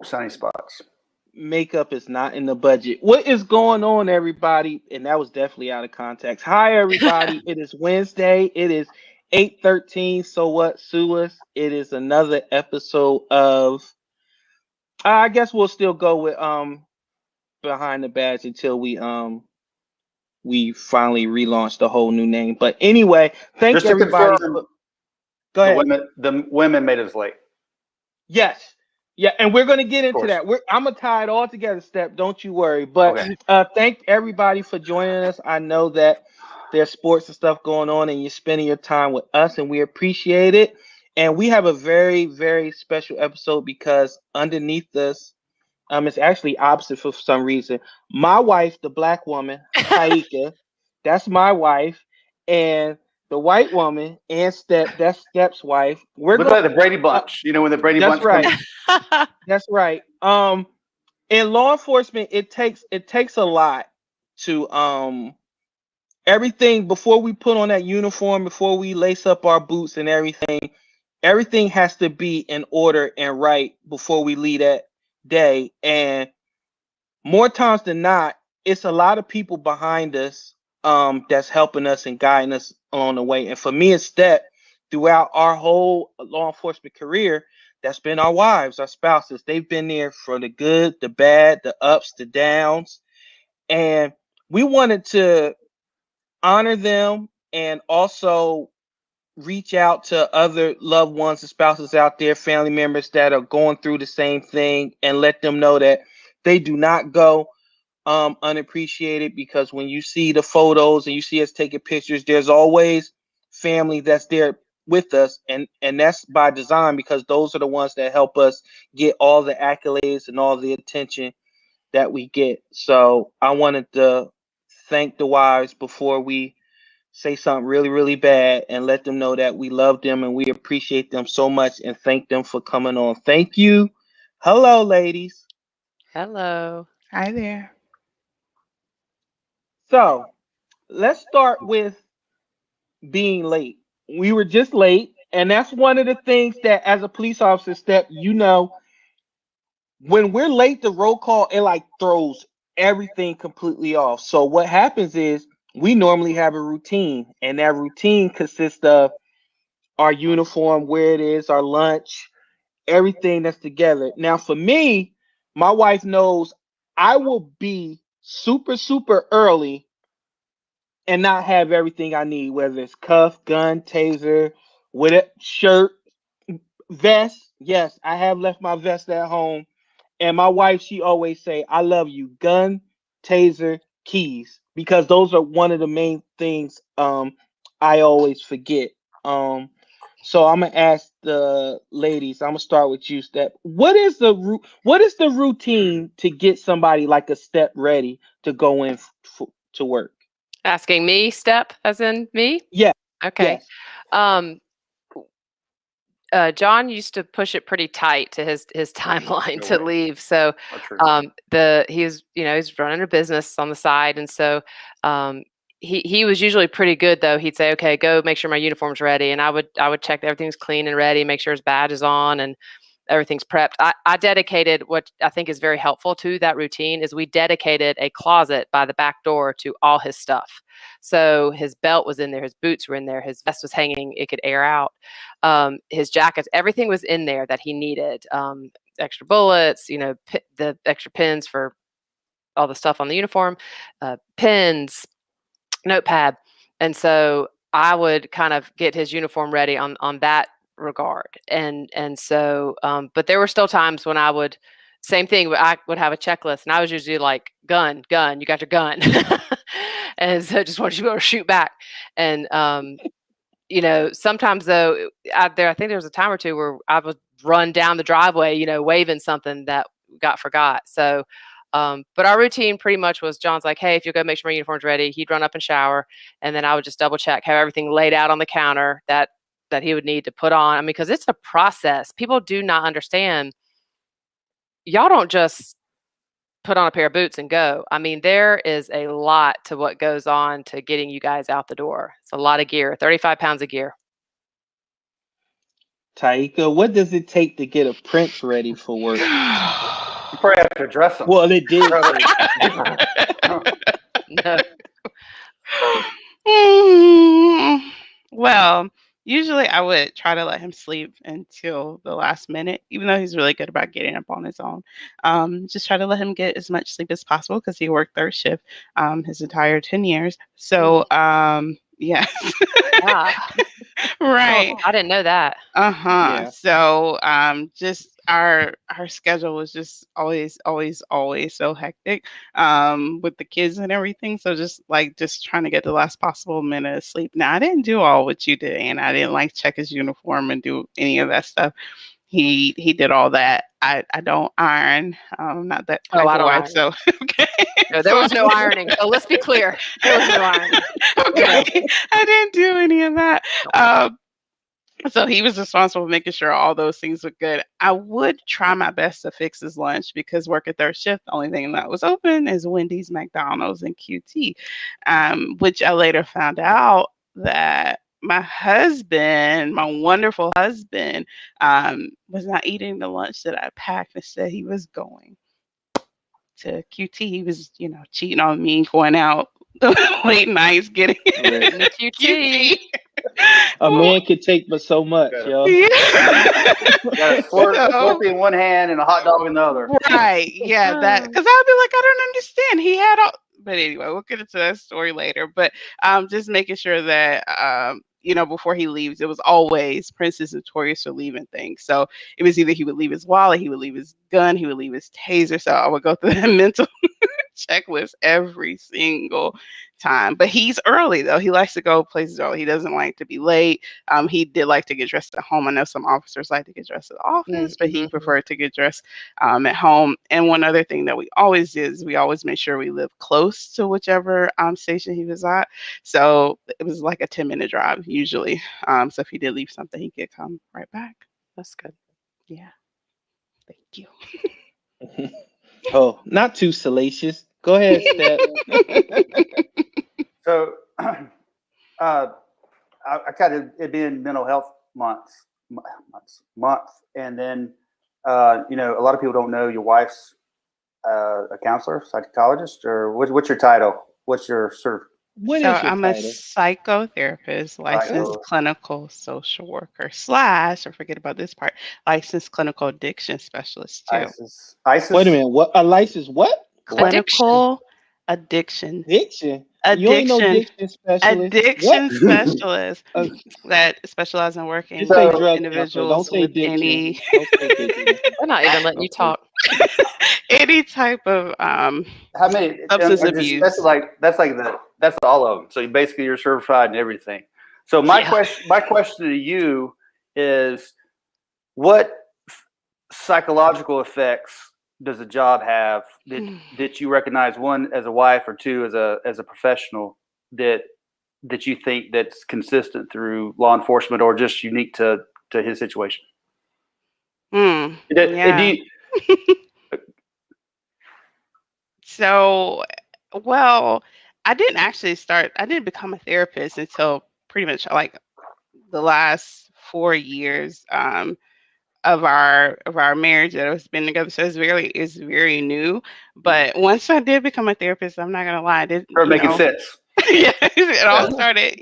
sunny spots. Makeup is not in the budget. What is going on, everybody? And that was definitely out of context. Hi, everybody. It is Wednesday. It is 8:13. So what, sue us? It is another episode of. I guess we'll still go with behind the badge until we finally relaunch the whole new name. But anyway, thank Just to everybody. confirm, Go ahead. the women made us late. Yes. Yeah, and we're gonna get Of into course. that. I'm gonna tie it all together, Step. Don't you worry. But Okay. thank everybody for joining us. I know that there's sports and stuff going on, and you're spending your time with us, and we appreciate it. And we have a very, very special episode because underneath us, it's actually opposite for some reason. My wife, the black woman, Tyeekia, that's my wife, and the white woman, and that's Step's wife. We're Look going. like the Brady Bunch. You know when the Brady That's Bunch comes. right. That's right. In law enforcement, it takes a lot to everything before we put on that uniform, before we lace up our boots and everything has to be in order and right before we leave that day. And more times than not, it's a lot of people behind us that's helping us and guiding us along the way. And for me, it's that throughout our whole law enforcement career, that's been our wives, our spouses. They've been there for the good, the bad, the ups, the downs. And we wanted to honor them and also reach out to other loved ones and spouses out there, family members that are going through the same thing, and let them know that they do not go unappreciated, because when you see the photos and you see us taking pictures, there's always family that's there with us, and that's by design, because those are the ones that help us get all the accolades and all the attention that we get. So I wanted to thank the wives before we say something really, really bad, and let them know that we love them and we appreciate them so much, and thank them for coming on. Thank you. Hello, ladies. Hello. Hi there. So let's start with being late. We were just late, and that's one of the things that, as a police officer, Step, when we're late, the roll call, it like throws everything completely off. So what happens is we normally have a routine, and that routine consists of our uniform, where it is, our lunch, everything that's together. Now, for me, my wife knows I will be super, super early and not have everything I need, whether it's cuff, gun, taser, with it, shirt, vest. Yes, I have left my vest at home. And my wife, she always say, "I love you, gun, taser, keys," because those are one of the main things I always forget. Um, so I'm gonna ask the ladies. I'm gonna start with you, Step. What is the routine to get somebody like a Step ready to go in to work? Asking me, Step, as in me? Yeah. Okay. Yes. Um, John used to push it pretty tight to his timeline No to way. leave. So Not true. he's running a business on the side, and so um, he was usually pretty good though. He'd say, "Okay, go make sure my uniform's ready," and I would check that everything's clean and ready, make sure his badge is on and everything's prepped. I dedicated what I think is very helpful to that routine is we dedicated a closet by the back door to all his stuff. So his belt was in there, his boots were in there, his vest was hanging, it could air out. His jackets, everything was in there that he needed. Extra bullets, the extra pins for all the stuff on the uniform, pins, notepad. And so I would kind of get his uniform ready on that regard. And so but there were still times when I would same thing, I would have a checklist and I was usually like, gun, you got your gun. And so just want you to be able to shoot back. And sometimes though I think there was a time or two where I would run down the driveway, waving something that got forgot. So but our routine pretty much was John's like, "Hey, if you'll go make sure my uniform's ready," he'd run up and shower, and then I would just double check, have everything laid out on the counter that he would need to put on. I mean, because it's a process. People do not understand. Y'all don't just put on a pair of boots and go. I mean, there is a lot to what goes on to getting you guys out the door. It's a lot of gear, 35 pounds of gear. Tyeekia, what does it take to get a prince ready for work? You probably have to dress them. Well, it did. No. Mm, well, usually I would try to let him sleep until the last minute, even though he's really good about getting up on his own. Just try to let him get as much sleep as possible because he worked third shift his entire 10 years. So, yeah. Ah, Right. I didn't know that. Yeah. So just our schedule was just always so hectic with the kids and everything. So just trying to get the last possible minute of sleep. Now I didn't do all what you did, and I didn't like check his uniform and do any of that stuff. He did all that. I don't iron. I'm not that Oh, type I of don't wife. iron. So okay. No, there was no ironing. So let's be clear. There was no ironing. Okay. I didn't do any of that. So he was responsible for making sure all those things were good. I would try my best to fix his lunch because work at third shift, the only thing that was open is Wendy's, McDonald's, and QT, which I later found out that my husband, my wonderful husband, was not eating the lunch that I packed. Instead, he was going to QT. He was, cheating on me, going out late nights, getting Right. The QT. A man could take but so much, yo. Yeah. Got a Slurpee in one hand and a hot dog in the other. Right. Yeah. That because I'd be like, I don't understand. He had all. But anyway, we'll get into that story later. But just making sure that before he leaves, it was always Prince is notorious for leaving things. So it was either he would leave his wallet, he would leave his gun, he would leave his taser. So I would go through that mental checklist every single time. But he's early though. He likes to go places early. He doesn't like to be late. He did like to get dressed at home. I know some officers like to get dressed at the office, but he preferred to get dressed at home. And one other thing that we always did is we always made sure we lived close to whichever station he was at. So it was like a 10-minute drive usually. So if he did leave something, he could come right back. That's good. Yeah. Thank you. Oh, not too salacious. Go ahead, Steph. So, I kind of it being mental health month, and then a lot of people don't know your wife's a counselor, psychologist, or what's your title? What's your sort of What So is your I'm a title? psychotherapist, licensed clinical social worker slash, I forget about this part, licensed clinical addiction specialist too. ISIS? Wait a minute. What? A license? What? Clinical addiction. Diction? You ain't no Addiction. diction specialist. Addiction What? specialist Uh, that specialize in working just say with drug counselor. individuals Don't say with diction. any Don't say diction. They're not even letting you talk. any type of How many? substance That's abuse. that's all of them. So basically, you're certified in everything. So my Yeah. question to you is, what psychological effects does a job have that you recognize, one as a wife or two as a professional, that you think that's consistent through law enforcement or just unique to his situation? Do Yeah. you, So, well, I didn't become a therapist until pretty much like the last 4 years of our marriage that has been together. So it's very new. But once I did become a therapist, I'm not gonna lie, I did are making sense? yeah, it all started,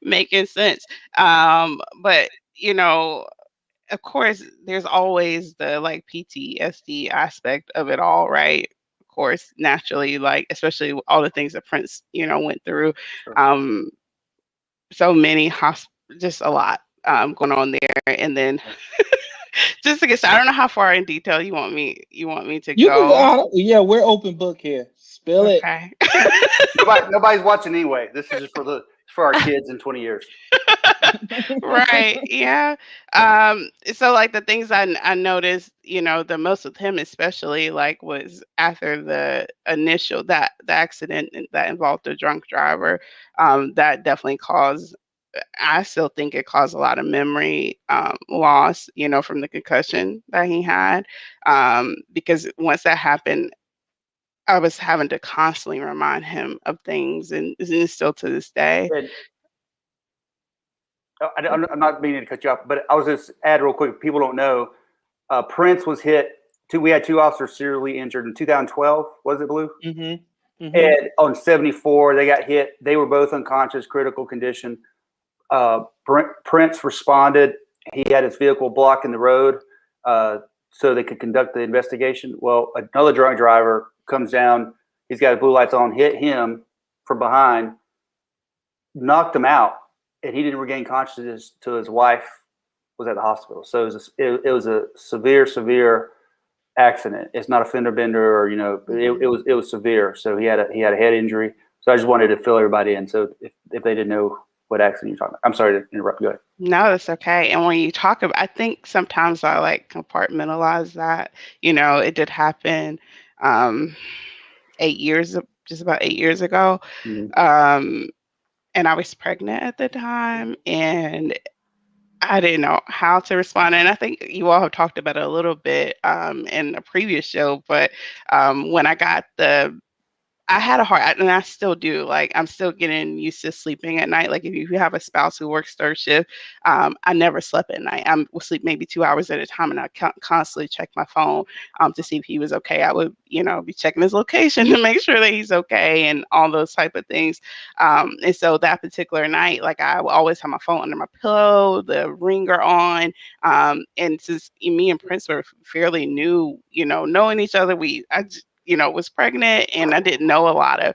making sense. But of course, there's always the like PTSD aspect of it all, right? Of course, naturally, like especially all the things that Prince, went through. Sure. So many just a lot going on there, and then just to get started, I don't know how far in detail you want me to You can go. go. Yeah, we're open book here. Spill it. Okay. Nobody's watching anyway. This is just for our kids in 20 years. Right. Yeah. So like the things I noticed, the most with him especially like was after the initial the accident that involved a drunk driver, that definitely caused I still think it caused a lot of memory loss, from the concussion that he had. Because once that happened, I was having to constantly remind him of things, and still to this day. I'm not meaning to cut you off, but I was just add real quick. People don't know. Prince was hit. We had 2 officers seriously injured in 2012. Was it, Blue? Mm-hmm. Mm-hmm. And on 74, they got hit. They were both unconscious, critical condition. Prince responded. He had his vehicle blocking the road so they could conduct the investigation. Well, another drunk driver comes down. He's got his blue lights on, hit him from behind, knocked him out, and he didn't regain consciousness till his wife was at the hospital. So it was a severe accident. It's not a fender bender, or it was severe. So he had a head injury. So I just wanted to fill everybody in. So if they didn't know what accident you're talking about, I'm sorry to interrupt. Go ahead. No, that's okay. And when you talk about, I think sometimes I like compartmentalize that. It did happen 8 years, just about 8 years ago. Mm-hmm. And I was pregnant at the time, and I didn't know how to respond. And I think you all have talked about it a little bit in a previous show, but when I got I had a hard, and I still do. Like, I'm still getting used to sleeping at night. Like, if you have a spouse who works third shift, I never slept at night. I would sleep maybe 2 hours at a time, and I constantly check my phone to see if he was okay. I would, be checking his location to make sure that he's okay and all those type of things. And so that particular night, like, I would always have my phone under my pillow, the ringer on. And since me and Prince were fairly new, knowing each other, was pregnant, and I didn't know a lot of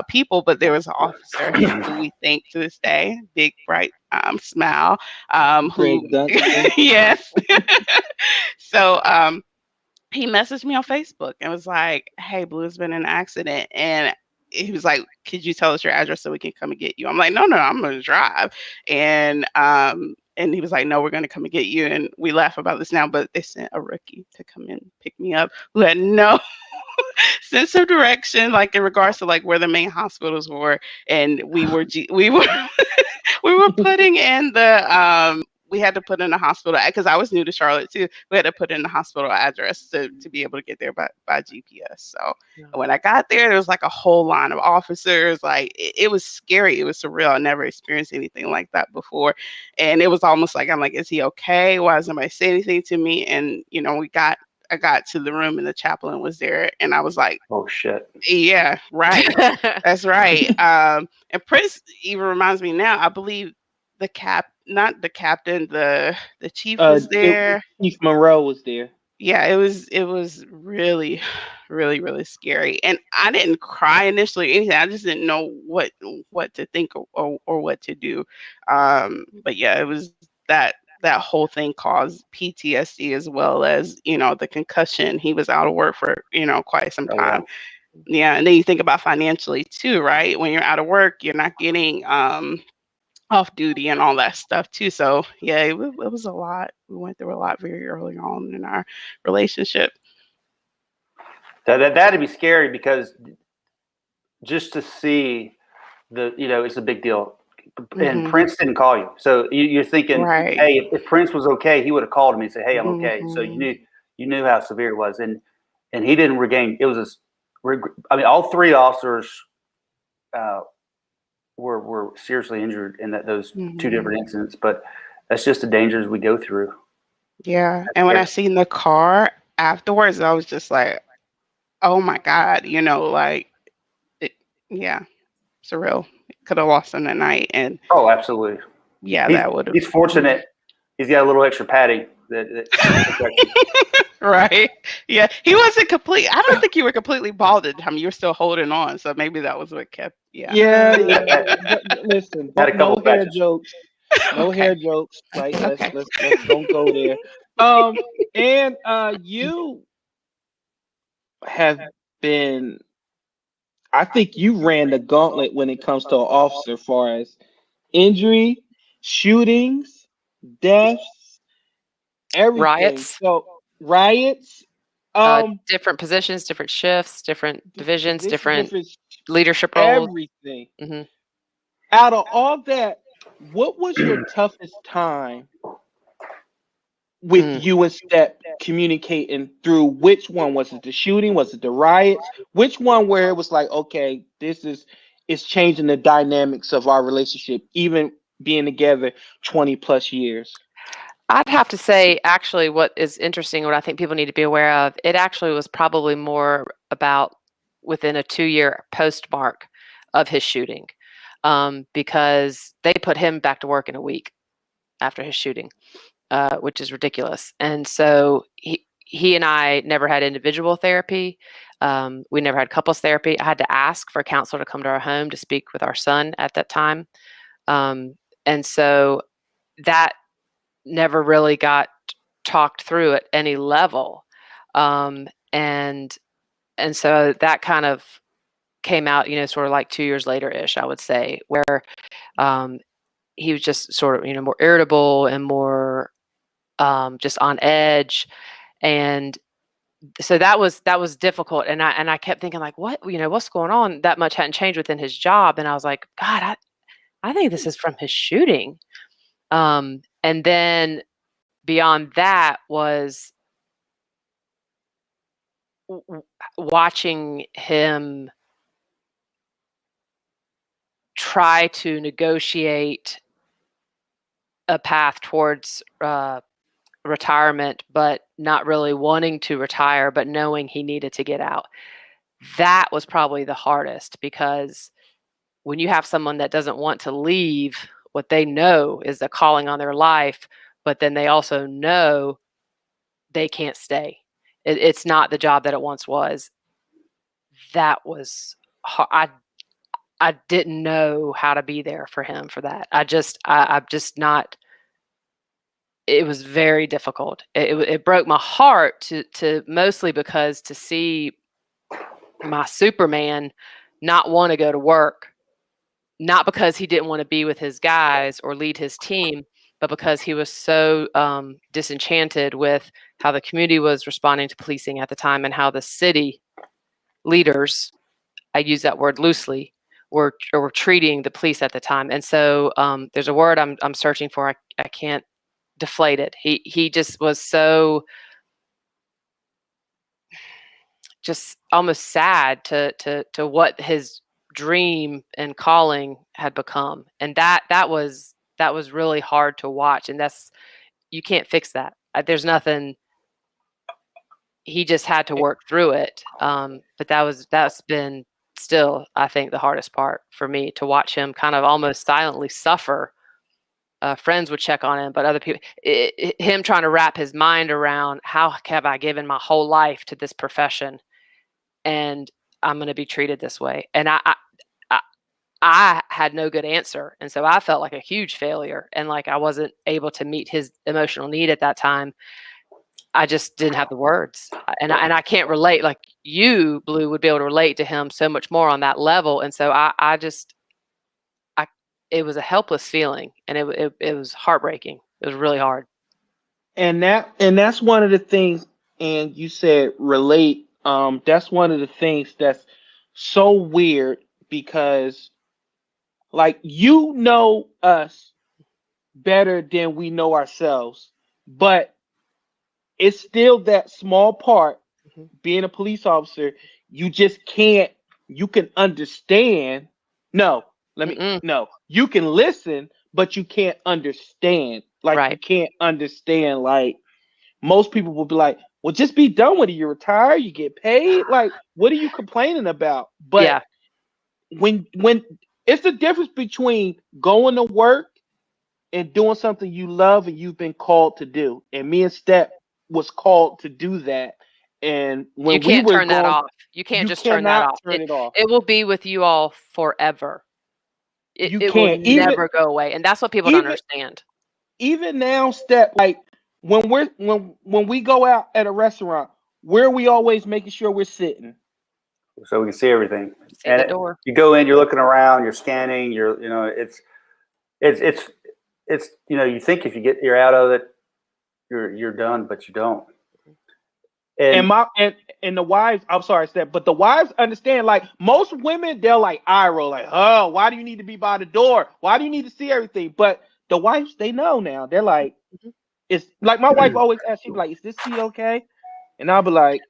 people, but there was an officer who we think to this day, big bright smile, who yes. So he messaged me on Facebook and was like, "Hey, Blue's been in an accident," and he was like, "Could you tell us your address so we can come and get you?" I'm like, No, I'm going to drive. And he was like, "No, we're going to come and get you." And we laugh about this now, but they sent a rookie to come and pick me up who had no sense of direction, like in regards to like where the main hospitals were. And we were we were putting in we had to put in a hospital, because I was new to Charlotte too. We had to put in the hospital address to be able to get there by GPS. So when I got there was like a whole line of officers. Like it was scary. It was surreal. I never experienced anything like that before. And it was almost like, I'm like, is he okay? Why doesn't somebody say anything to me? And I got to the room and the chaplain was there, and I was like, "Oh shit!" Yeah, right. That's right. And Prince even reminds me now. I believe not the captain, the chief was there. Chief Monroe was there. Yeah, it was really, really, really scary. And I didn't cry initially or anything. I just didn't know what to think or what to do. But yeah, it was that whole thing caused PTSD, as well as, the concussion. He was out of work for, quite some time. Wow. Yeah. And then you think about financially too, right? When you're out of work, you're not getting off duty and all that stuff too. So yeah, it was a lot. We went through a lot very early on in our relationship. That'd be scary, because just to see it's a big deal. And Prince didn't call you, so you're thinking, Right. hey, if Prince was okay, he would have called me and said, "Hey, I'm okay." So you knew how severe it was, and he didn't regain. It was all 3 officers were seriously injured in those 2 different incidents. But that's just the dangers we go through. Yeah, and when I seen the car afterwards, I was just like, "Oh my God," like yeah, surreal. Could have lost him that night, and Oh, absolutely. yeah, that would have. He's fortunate. He's got a little extra padding. Right. Yeah, he wasn't complete. I don't think you were completely bald at the time. You were still holding on, so maybe that was what kept. Yeah. Yeah. Listen, Had a couple no hair patches. jokes. No Okay. hair jokes. Like Okay. let's don't go there. And you have been. I think you ran the gauntlet when it comes to an officer, as far as injury, shootings, deaths, everything. Riots. So riots. Different positions, different shifts, different divisions, different different leadership roles. everything. hmm Out of all that, what was your toughest time with you and Steppe communicating through? Which one was it? The shooting? Was it the riots? Which one where it was like, okay, it's changing the dynamics of our relationship, even being together 20 plus years? I'd have to say, actually, what is interesting, what I think people need to be aware of, it actually was probably more about within a 2-year postmark of his shooting, because they put him back to work in a week after his shooting, which is ridiculous. And so he and I never had individual therapy. We never had couples therapy. I had to ask for a counselor to come to our home to speak with our son at that time. And so that never really got talked through at any level. And so that kind of came out, sort of like 2 years later-ish, I would say, where he was just sort of, more irritable and more just on edge. And so that was difficult. And I kept thinking, like, what's going on? That much hadn't changed within his job. And I was like, God, I think this is from his shooting. And then beyond that was watching him try to negotiate a path towards retirement, but not really wanting to retire, but knowing he needed to get out. That was probably the hardest, because when you have someone that doesn't want to leave what they know is a calling on their life, but then they also know they can't stay. It's not the job that it once was. That was hard. I didn't know how to be there for him for that. I'm just not. It was very difficult. It broke my heart to mostly because to see my Superman not want to go to work, not because he didn't want to be with his guys or lead his team, but because he was so disenchanted with how the community was responding to policing at the time and how the city leaders, I use that word loosely, were treating the police at the time. And so there's a word I'm searching for. I can't deflate it. He just was so just almost sad to what his dream and calling had become. And that was really hard to watch. And you can't fix that. There's nothing. He just had to work through it. But that's been still, I think, the hardest part for me, to watch him kind of almost silently suffer. Friends would check on him, but other people, him trying to wrap his mind around, how have I given my whole life to this profession, and I'm going to be treated this way. And I had no good answer. And so I felt like a huge failure, and like I wasn't able to meet his emotional need at that time. I just didn't have the words, and I can't relate like you, Blue, would be able to relate to him so much more on that level. And so it was a helpless feeling, and it was heartbreaking. It was really hard. And that's one of the things. And you said relate. That's one of the things that's so weird, because like, us better than we know ourselves, but it's still that small part. Being a police officer, you just can't. You can understand. No, you can listen, but you can't understand. Like, right. You can't understand. Like, most people will be like, well, just be done with it. You retire, you get paid. Like, what are you complaining about? But yeah. when it's the difference between going to work and doing something you love and you've been called to do. And me and Steppe was called to do that. And when you can't we were turn that off. You can't just turn that off. Turn it off. It will be with you all forever. It can't will never go away. And that's what people don't understand. Even now, Steppe, like when we go out at a restaurant, where are we always making sure we're sitting? So we can see everything. See the door. You go in, you're looking around, you're scanning, it's you think if you're out of it, you're done, but you don't. And the wives, I'm sorry, Steppe, but the wives understand. Like, most women, they're like eye roll, like, oh, why do you need to be by the door? Why do you need to see everything? But the wives, they know now. They're like, it's like, my wife always asks, she'd be like, is this seat okay? And I'll be like,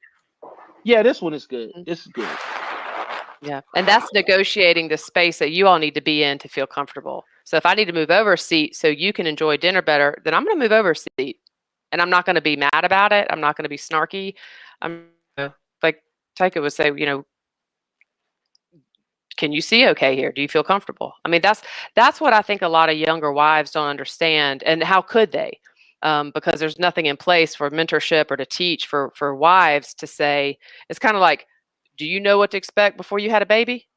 yeah, this one is good. This is good. Yeah. And that's negotiating the space that you all need to be in to feel comfortable. So if I need to move over a seat so you can enjoy dinner better, then I'm going to move over a seat, and I'm not going to be mad about it. I'm not going to be snarky. I'm like Tyeekia would say, can you see okay here? Do you feel comfortable? I mean, that's what I think a lot of younger wives don't understand, and how could they? Because there's nothing in place for mentorship or to teach for wives to say. It's kind of like, do you know what to expect before you had a baby?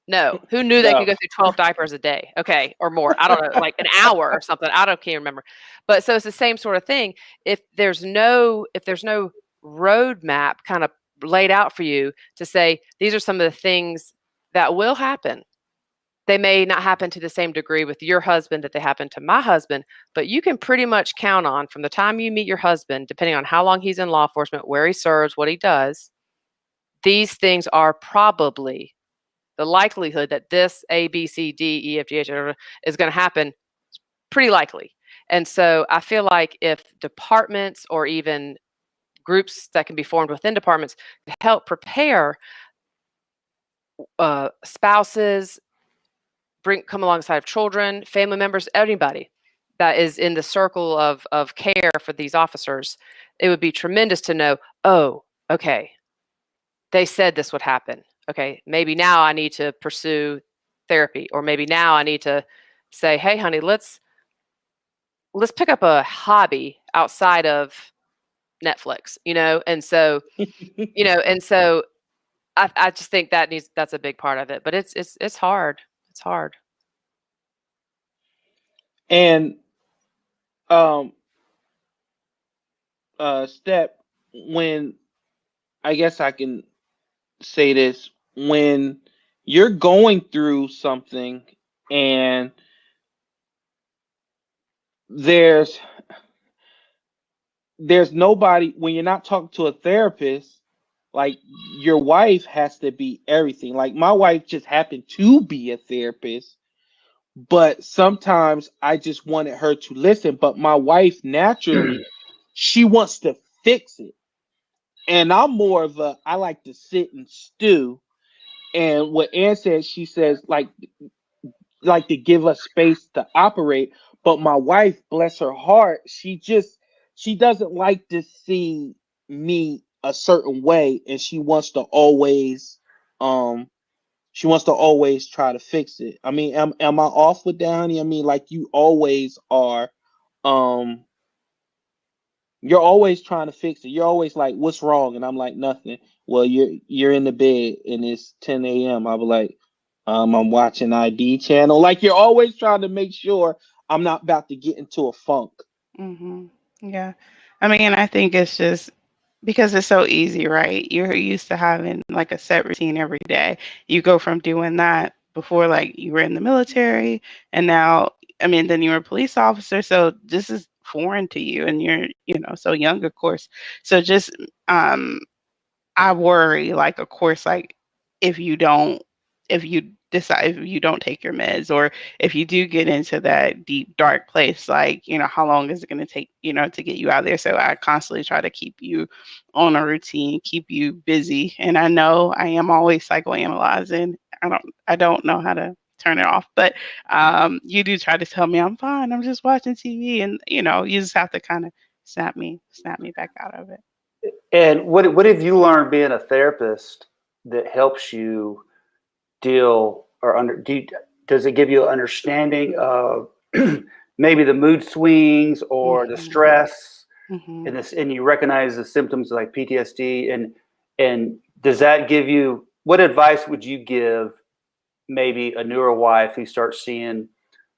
No. Who knew they could No. go through 12 diapers a day? Okay, or more. I don't know, like an hour or something. Can't remember. But so it's the same sort of thing. If there's no roadmap kind of laid out for you to say these are some of the things that will happen. They may not happen to the same degree with your husband that they happen to my husband, but you can pretty much count on from the time you meet your husband, depending on how long he's in law enforcement, where he serves, what he does, these things are probably the likelihood that this A, B, C, D, E, F, G, H is going to happen, pretty likely. And so I feel like if departments or even groups that can be formed within departments help prepare spouses, come alongside of children, family members, anybody that is in the circle of care for these officers, it would be tremendous to know, oh, okay, they said this would happen. Okay, maybe now I need to pursue therapy, or maybe now I need to say, hey, honey, let's pick up a hobby outside of Netflix, and so, and so I just think that's a big part of it, but it's hard. It's hard. And Step, when I guess I can say this, when you're going through something and there's nobody, when you're not talking to a therapist, like your wife has to be everything. Like my wife just happened to be a therapist, but sometimes I just wanted her to listen. But my wife naturally, she wants to fix it. And I'm more of I like to sit and stew. And what Ann says, she says like to give us space to operate. But my wife, bless her heart, she doesn't like to see me a certain way, and she wants to always try to fix it. I mean, am I off with that, honey? I mean, like you always are. You're always trying to fix it. You're always like, what's wrong? And I'm like, nothing. Well, you're in the bed and it's 10 a.m. I'll be like, I'm watching ID channel. Like you're always trying to make sure I'm not about to get into a funk. Mm-hmm. Yeah. I mean, I think it's just because it's so easy, right? You're used to having like a set routine every day. You go from doing that before, like you were in the military, and now, I mean, then you're a police officer. So this is foreign to you, and you're, so young, of course. So just, I worry, like, of course, like if you don't, if you if you don't take your meds, or if you do get into that deep, dark place, like, how long is it going to take, to get you out of there? So I constantly try to keep you on a routine, keep you busy. And I know I am always psychoanalyzing. I don't know how to turn it off, but you do try to tell me I'm fine. I'm just watching TV, and you just have to kind of snap me back out of it. And what have you learned being a therapist that helps you deal or does it give you an understanding of maybe the mood swings or the stress and you recognize the symptoms like PTSD, and does that give you, what advice would you give maybe a newer wife who starts seeing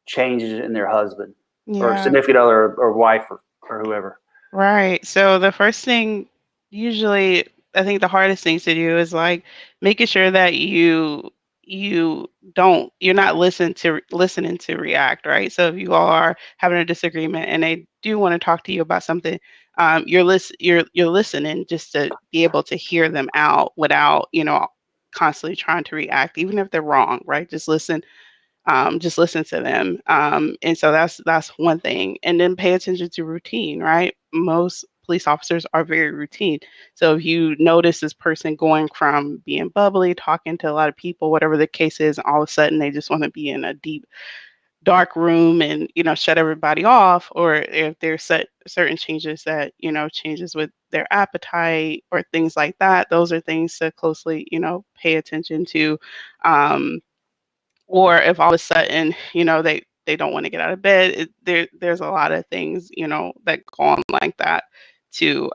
changes in their husband or Yeah. significant other or wife or whoever? Right. So the first thing, usually, I think the hardest things to do is like making sure that you're not listening to react, right? So if you all are having a disagreement and they do want to talk to you about something, you're listening just to be able to hear them out without, constantly trying to react, even if they're wrong, right? Just listen to them. And so that's one thing. And then pay attention to routine, right? Most police officers are very routine. So if you notice this person going from being bubbly, talking to a lot of people, whatever the case is, all of a sudden they just want to be in a deep dark room and shut everybody off, or if there's certain changes that changes with their appetite or things like that. Those are things to closely pay attention to. um or if all of a sudden they don't want to get out of bed, there's a lot of things that go on like that too.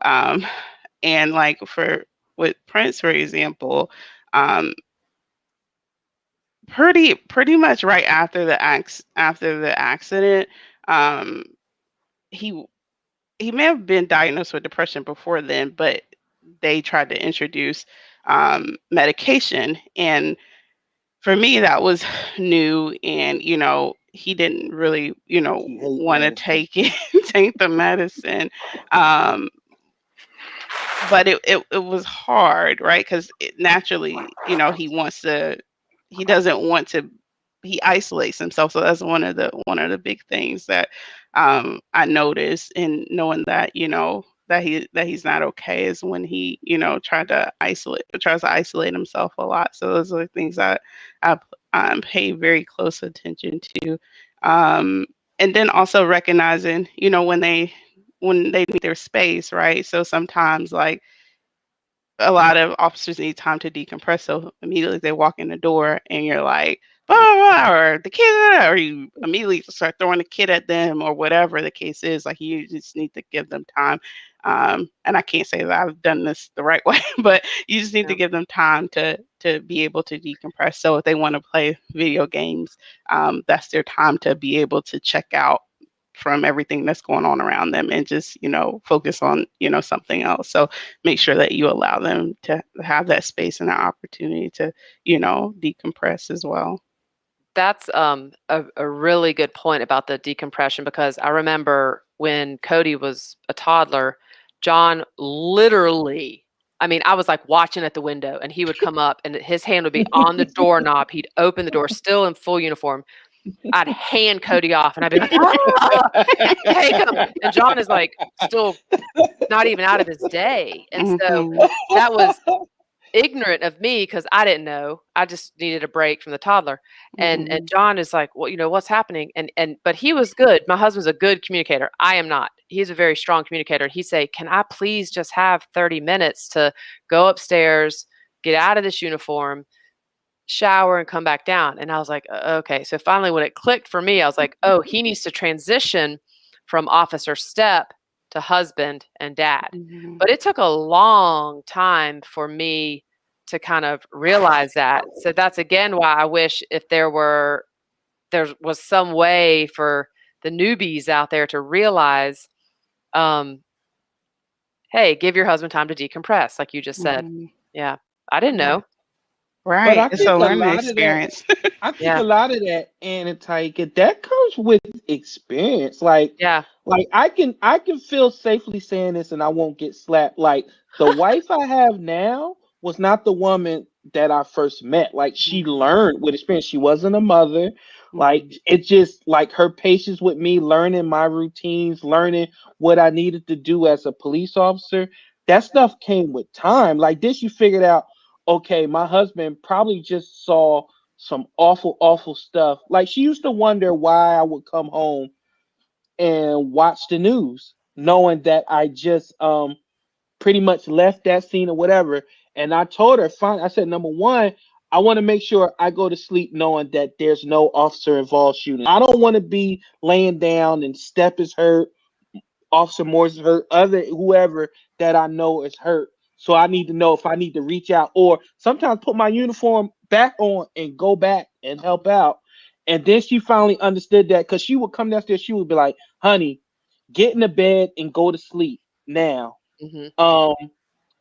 And like for with Prince, for example, um pretty much right after the accident, um he he may have been diagnosed with depression before then, but they tried to introduce medication. And for me, that was new, and he didn't really He hate want to medicine. take it, take the medicine. um but it was hard, right? Because naturally, he doesn't want to, he isolates himself. So that's one of the big things that I noticed in knowing that, that he's not okay, is when he, tries to isolate himself a lot. So those are the things that I pay very close attention to. Um, and then also recognizing, when they need their space, right? So sometimes, like, a lot of officers need time to decompress. So immediately they walk in the door and you're like, blah, blah, blah, or the kid, or you immediately start throwing a kid at them, or whatever the case is. Like, you just need to give them time. And I can't say that I've done this the right way, but you just need to Yeah. give them time to be able to decompress. So if they want to play video games, that's their time to be able to check out from everything that's going on around them, and just focus on something else. So make sure that you allow them to have that space and that opportunity to decompress as well. That's a really good point about the decompression, because I remember when Cody was a toddler, John literally, I mean, I was like watching at the window, and he would come up and his hand would be on the doorknob. He'd open the door still in full uniform. I'd hand Cody off and I'd be like, "Ah, take him." And John is like still not even out of his day. And so Mhm. that was ignorant of me, because I didn't know. I just needed a break from the toddler. And Mhm. John is like, "Well, what's happening?" And but he was good. My husband's a good communicator. I am not. He's a very strong communicator. He'd say, "Can I please just have 30 minutes to go upstairs, get out of this uniform, shower, and come back down?" And I was like, Okay." So finally, when it clicked for me, I was like, oh, he needs to transition from Officer Step to husband and dad. Mhm. But it took a long time for me to kind of realize that. So that's again why I wish if there was some way for the newbies out there to realize, um, hey, give your husband time to decompress, like you just said. Mhm. Yeah. I didn't Yeah. know. But Right. I It's a think a learning lot of that, experience. I think Yeah. a lot of that, Anna Tyeekia, that comes with experience. Yeah. Like I can feel safely saying this, and I won't get slapped. Like, the wife I have now was not the woman that I first met. Like, she Mhm. learned with experience. She wasn't a mother. Like, Mhm. it just, like, her patience with me, learning my routines, learning what I needed to do as a police officer. That stuff came with time. Like this, you figured out, okay, my husband probably just saw some awful, awful stuff. Like, she used to wonder why I would come home and watch the news, knowing that I just pretty much left that scene or whatever. And I told her, fine. I said, number one, I want to make sure I go to sleep knowing that there's no officer involved shooting. I don't want to be laying down and Step is hurt, Officer Morris is hurt, other whoever that I know is hurt. So I need to know if I need to reach out, or sometimes put my uniform back on and go back and help out. And then she finally understood that, because she would come downstairs, she would be like, honey, get in the bed and go to sleep now. Hmm. Um,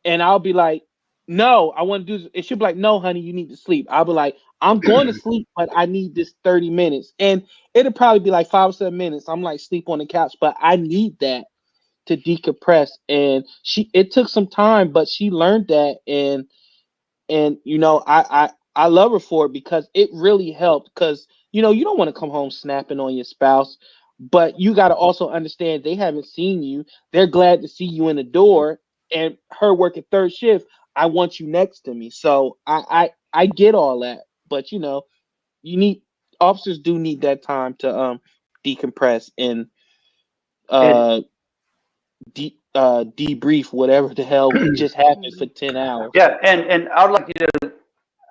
and I'll be like, no, I want to do this. And she'll be like, no, honey, you need to sleep. I'll be like, I'm going to sleep, but I need this 30 minutes. And it'll probably be like 5 or 7 minutes. I'm like, sleep on the couch, but I need that to decompress. And it took some time, but she learned that. And I love her for it, because it really helped. Because you don't want to come home snapping on your spouse, but you got to also understand they haven't seen you. They're glad to see you in the door, and her working third shift, I want you next to me. So I get all that, but you need officers do need that time to decompress and debrief whatever the hell just happened for 10 hours. Yeah, and I would like you to.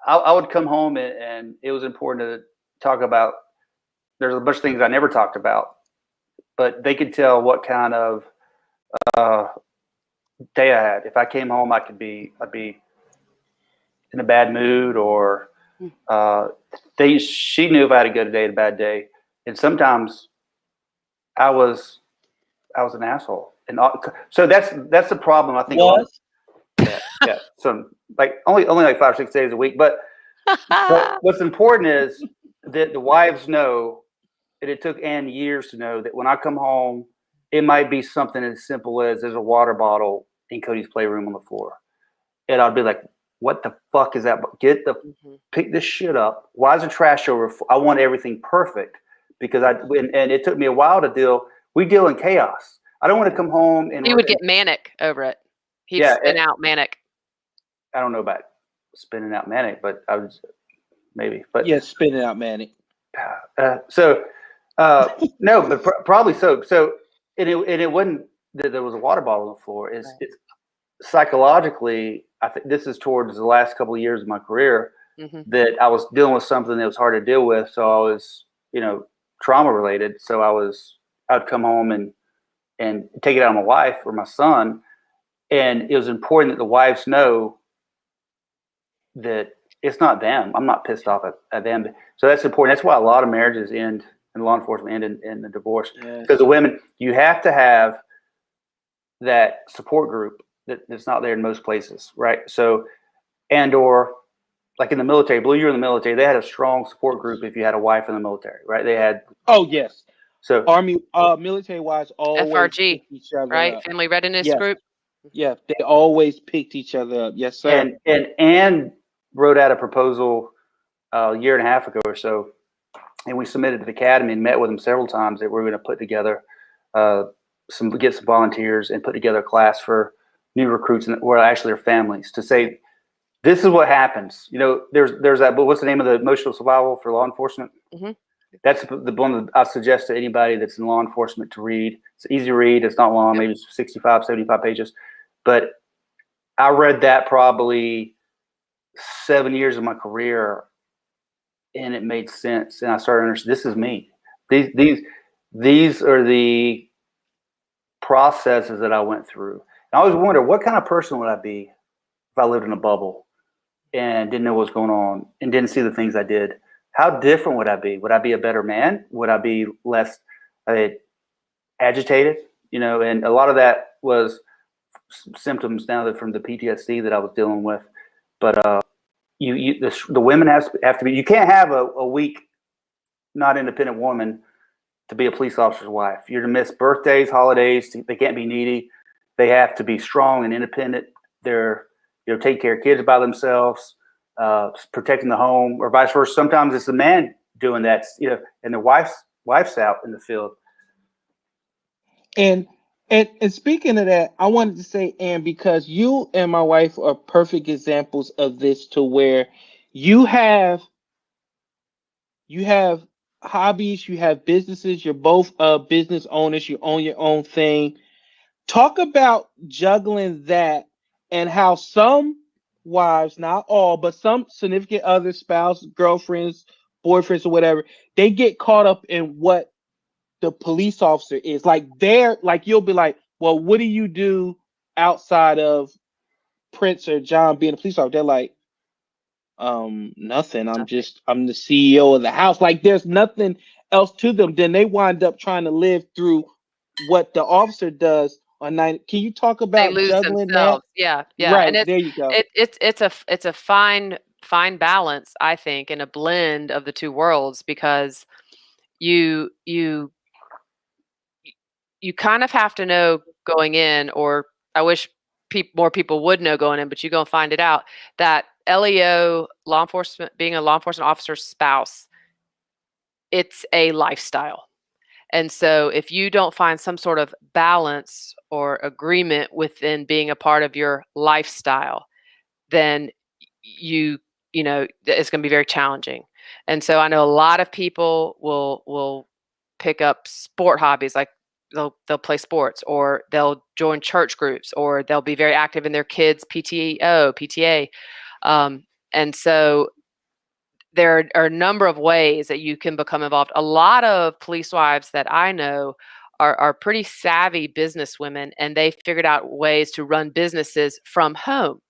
I would come home and it was important to talk about. There's a bunch of things I never talked about, but they could tell what kind of day I had. If I came home, I'd be in a bad mood, or she knew if I had a good day, a bad day, and sometimes I was an asshole, and so that's the problem. I think. Yeah. So like only like 5 or 6 days a week, but what's important is that the wives know, and it took Ann years to know that when I come home, it might be something as simple as there's a water bottle in Cody's playroom on the floor, and I'd be like, "What the fuck is that? Pick this shit up. Why is the trash over? I want everything perfect because and it took me a while to deal. We deal in chaos. I don't want to come home and he would get manic over it. He'd spin out manic. I don't know about spinning out manic, but I was maybe. But yeah, spinning out manic. No, but probably so. So it wasn't that there was a water bottle on the floor. It's psychologically. I think this is towards the last couple of years of my career that I was dealing with something that was hard to deal with. So I was, trauma related. So I'd come home and take it out on my wife or my son. And it was important that the wives know that it's not them. I'm not pissed off at them. So that's important. That's why a lot of marriages end in law enforcement and in the divorce. Because the women, you have to have that support group that's not there in most places, right? So, or like in the military, Blue, you're in the military, they had a strong support group if you had a wife in the military, right? They had. Oh, yes. So Army, military wives always FRG, picked each other right? up. Family Readiness Group. Yeah, they always picked each other up. Yes, sir. And wrote out a proposal a year and a half ago or so, and we submitted to the academy and met with them several times that we're going to put together get some volunteers and put together a class for new recruits and or actually their families to say this is what happens. There's that. But what's the name of the emotional survival for law enforcement? Mm-hmm. That's the one that I suggest to anybody that's in law enforcement to read. It's easy to read. It's not long. Maybe it's 65, 75 pages. But I read that probably 7 years of my career, and it made sense. And I started understanding this is me. These are the processes that I went through. And I always wonder what kind of person would I be if I lived in a bubble and didn't know what was going on and didn't see the things I did. How different would I be? Would I be a better man? Would I be less agitated? And a lot of that was symptoms now that from the PTSD that I was dealing with. But the women have to be. You can't have a weak, not independent woman to be a police officer's wife. You're to miss birthdays, holidays. They can't be needy. They have to be strong and independent. They're take care of kids by themselves. Protecting the home, or vice versa. Sometimes it's the man doing that, and the wife's out in the field. And speaking of that, I wanted to say, Ann, because you and my wife are perfect examples of this, to where you have hobbies, you have businesses, you're both business owners, you own your own thing. Talk about juggling that and how some wives, not all, but some significant other spouse, girlfriends, boyfriends, or whatever, they get caught up in what the police officer is like. You'll be like, well, what do you do outside of Prince or John being a police officer? They're like, nothing. I'm the CEO of the house. Like, there's nothing else to them. Then they wind up trying to live through what the officer does on night. Can you talk about juggling themselves? that? Yeah. Right, And there you go. It's a fine balance, I think, and a blend of the two worlds, because you kind of have to know going in, or I wish more people would know going in, but you're going to find it out, that LEO, law enforcement, being a law enforcement officer's spouse, it's a lifestyle. And so if you don't find some sort of balance or agreement within being a part of your lifestyle, then it's going to be very challenging. And so I know a lot of people will pick up sport hobbies, like they'll play sports, or they'll join church groups, or they'll be very active in their kids' PTA. And so there are a number of ways that you can become involved. A lot of police wives that I know are pretty savvy business women, and they figured out ways to run businesses from home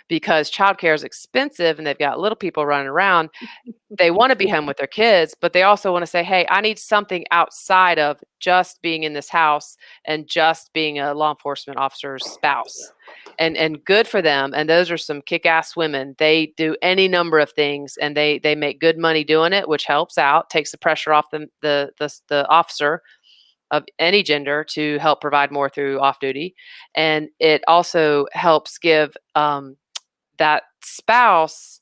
because childcare is expensive and they've got little people running around. They want to be home with their kids, but they also want to say, hey, I need something outside of just being in this house and just being a law enforcement officer's spouse. And good for them. And those are some kick-ass women. They do any number of things, and they make good money doing it, which helps out, takes the pressure off the officer of any gender to help provide more through off duty. And it also helps give that spouse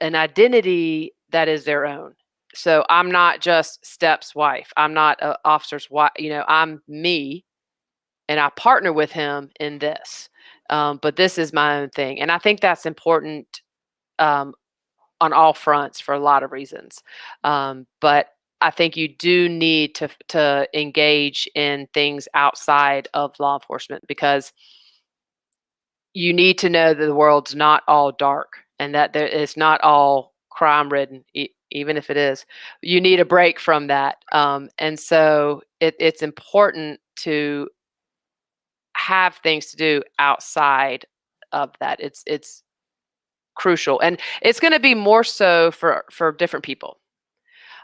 an identity that is their own. So I'm not just Step's wife. I'm not an officer's wife. I'm me, and I partner with him in this. But this is my own thing. And I think that's important on all fronts for a lot of reasons. But I think you do need to engage in things outside of law enforcement, because you need to know that the world's not all dark and that it's not all crime ridden, even if it is. You need a break from that. And so it's important to have things to do outside of that. It's crucial, and it's going to be more so for different people.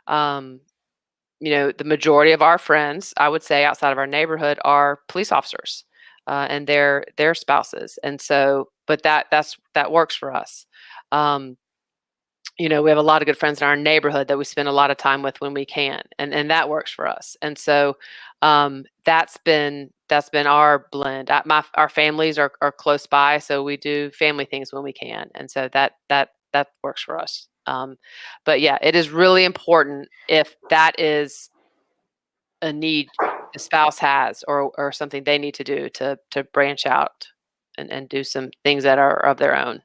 The majority of our friends, I would say, outside of our neighborhood, are police officers, and their spouses, and so, but that works for us. We have a lot of good friends in our neighborhood that we spend a lot of time with when we can, and that works for us. And so that's been our blend. Our families are close by, so we do family things when we can, and so that works for us. But yeah, it is really important, if that is a need the spouse has, or something they need to do, to branch out and do some things that are of their own.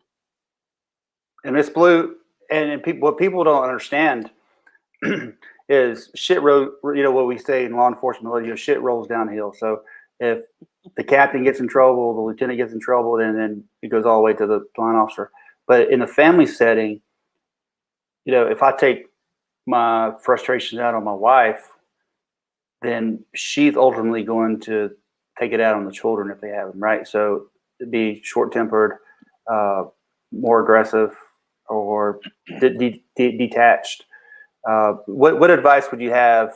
And Miss Blue, and what people don't understand is shit road. What we say in law enforcement, shit rolls downhill. So if the captain gets in trouble, the lieutenant gets in trouble, then it goes all the way to the line officer. But in a family setting, if I take my frustrations out on my wife, then she's ultimately going to take it out on the children if they have them, right? So it'd be short-tempered, more aggressive, or detached. What advice would you have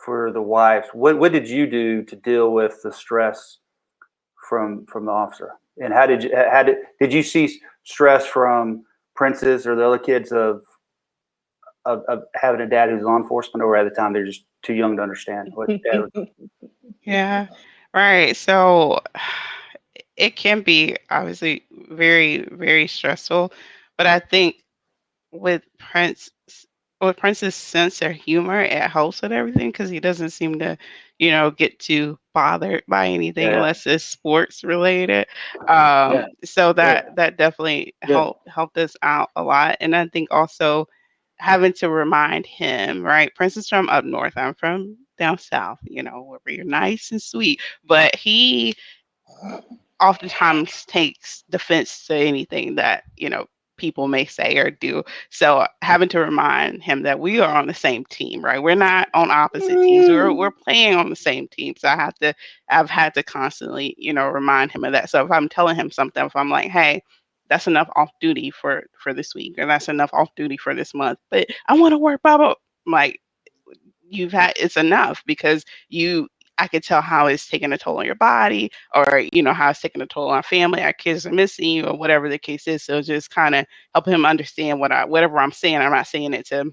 for the wives? What did you do to deal with the stress from the officer? And how did you see stress from Princess or the other kids of having a dad who's law enforcement, or at the time they're just too young to understand what dad was? Yeah, right. So it can be obviously very, very stressful, but I think with Prince's sense of humor, it helps with everything because he doesn't seem to, get too bothered by anything Yeah. unless it's sports related. Yeah. So that definitely Yeah. helped us out a lot. And I think also having to remind him, right? Prince is from up north. I'm from down south, where you're nice and sweet. But he oftentimes takes defense to anything that, people may say or do. So having to remind him that we are on the same team, right? We're not on opposite teams. We're playing on the same team. So I've had to constantly, remind him of that. So if I'm telling him something, if I'm like, hey, that's enough off duty for this week, or that's enough off duty for this month, but I want to work, blah, blah. I'm like, it's enough, because I could tell how it's taking a toll on your body, or how it's taking a toll on our family, our kids are missing you, or whatever the case is. So just kind of help him understand whatever I'm saying. I'm not saying it to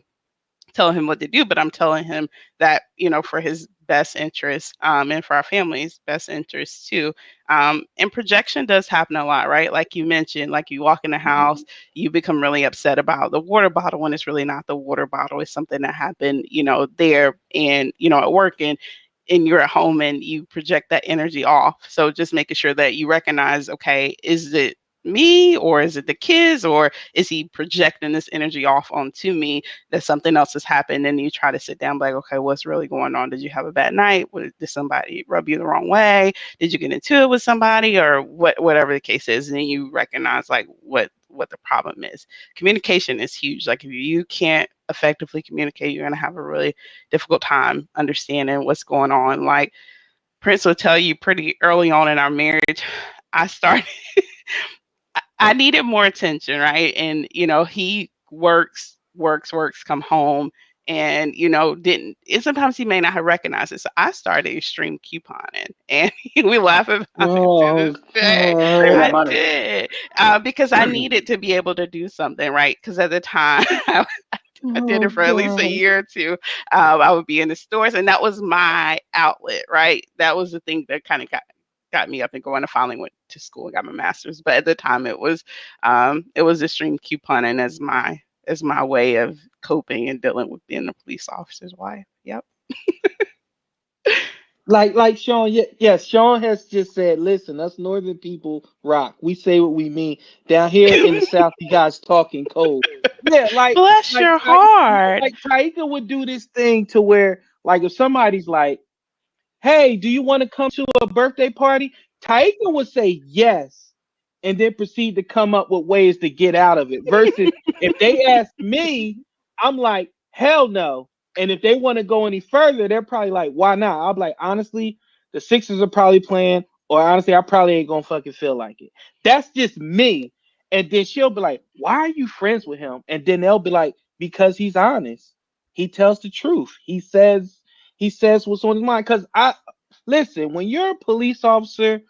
tell him what to do, but I'm telling him that, for his best interest, and for our family's best interest too. And projection does happen a lot, right? Like you mentioned, like you walk in the house, you become really upset about the water bottle when it's really not the water bottle. It's something that happened, there, and, at work, and you're at home, and you project that energy off. So just making sure that you recognize, okay, is it me, or is it the kids, or is he projecting this energy off onto me that something else has happened? And you try to sit down like, okay, what's really going on? Did you have a bad night? Did somebody rub you the wrong way? Did you get into it with somebody, or whatever the case is? And then you recognize like what the problem is. Communication is huge. Like if you can't effectively communicate, you're going to have a really difficult time understanding what's going on. Like Prince will tell you pretty early on in our marriage, I started I needed more attention, right? And he works, come home, and didn't. And sometimes he may not have recognized it. So I started extreme couponing, and we laugh about it to this day. Save that I money. did because I needed to be able to do something, right? Because at the time. I did it for at least a year or two. I would be in the stores, and that was my outlet, right? That was the thing that kind of got me up and going. I finally went to school and got my master's, but at the time it was extreme couponing as my way of coping and dealing with being a police officer's wife. Yep. Like Sean, yes, Sean has just said, listen, us northern people rock. We say what we mean. Down here in the South, you guys talking cold. Yeah, bless your heart. Like Tyeekia would do this thing to where, like, if somebody's like, hey, do you want to come to a birthday party? Tyeekia would say yes, and then proceed to come up with ways to get out of it. Versus if they ask me, I'm like, hell no. And if they want to go any further, they're probably like, why not? I'll be like, honestly, the Sixers are probably playing, or honestly, I probably ain't gonna fucking feel like it. That's just me. And then she'll be like, why are you friends with him? And then they'll be like, because he's honest. He tells the truth. He says what's on his mind. Because listen, when you're a police officer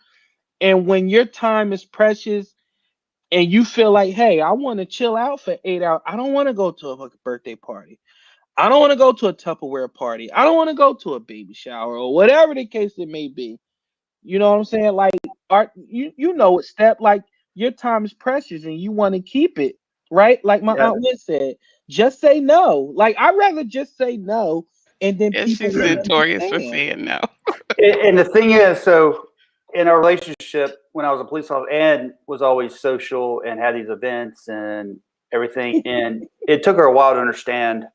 and when your time is precious and you feel like, hey, I want to chill out for 8 hours. I don't want to go to a birthday party. I don't want to go to a Tupperware party. I don't want to go to a baby shower or whatever the case it may be. You know what I'm saying? Like, you know it, Step. Like, your time is precious and you want to keep it, right? Like my aunt Liz said, just say no. Like, I'd rather just say no, and then Yes, people she's will notorious for understand. saying no. And the thing is, so in our relationship, when I was a police officer, Ann was always social and had these events and everything. And it took her a while to understand.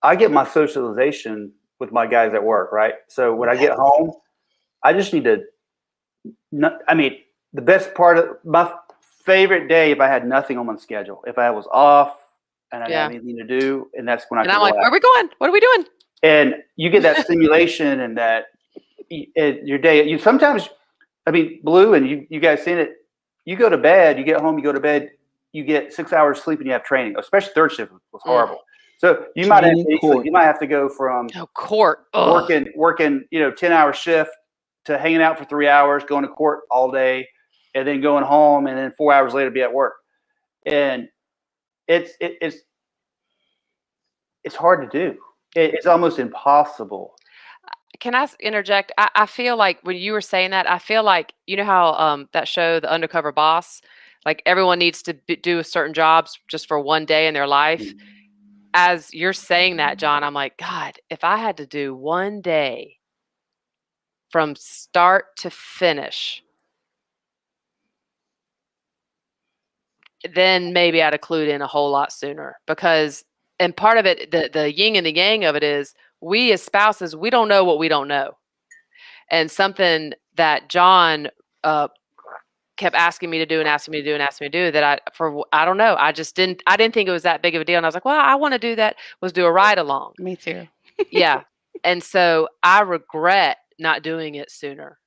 I get my socialization with my guys at work, right? So when I get home, I just need to. The best part of my favorite day if I had nothing on my schedule, if I was off and I didn't have anything to do, and that's when I. And I'm like, where are we going? What are we doing? And you get that stimulation and that your day. You sometimes, Blue, and you guys seen it. You go to bed, you get home, you go to bed, you get 6 hours sleep, and you have training. Especially third shift was horrible. So you might have to go from court working 10-hour shift to hanging out for 3 hours, going to court all day, and then going home, and then 4 hours later be at work. And it's hard to do. It's almost impossible. Can I interject? I feel like when you were saying that, I feel like, you know how that show, The Undercover Boss, like everyone needs to do certain jobs just for one day in their life. Mm-hmm. As you're saying that, John, I'm like, God, if I had to do one day from start to finish, then maybe I'd have clued in a whole lot sooner. Because, and part of it, the yin and the yang of it is, we as spouses, we don't know what we don't know. And something that John kept asking me to do that I don't know. I didn't think it was that big of a deal. And I was like, well, I want to do that, was do a ride along. Me too. Yeah. And so I regret not doing it sooner.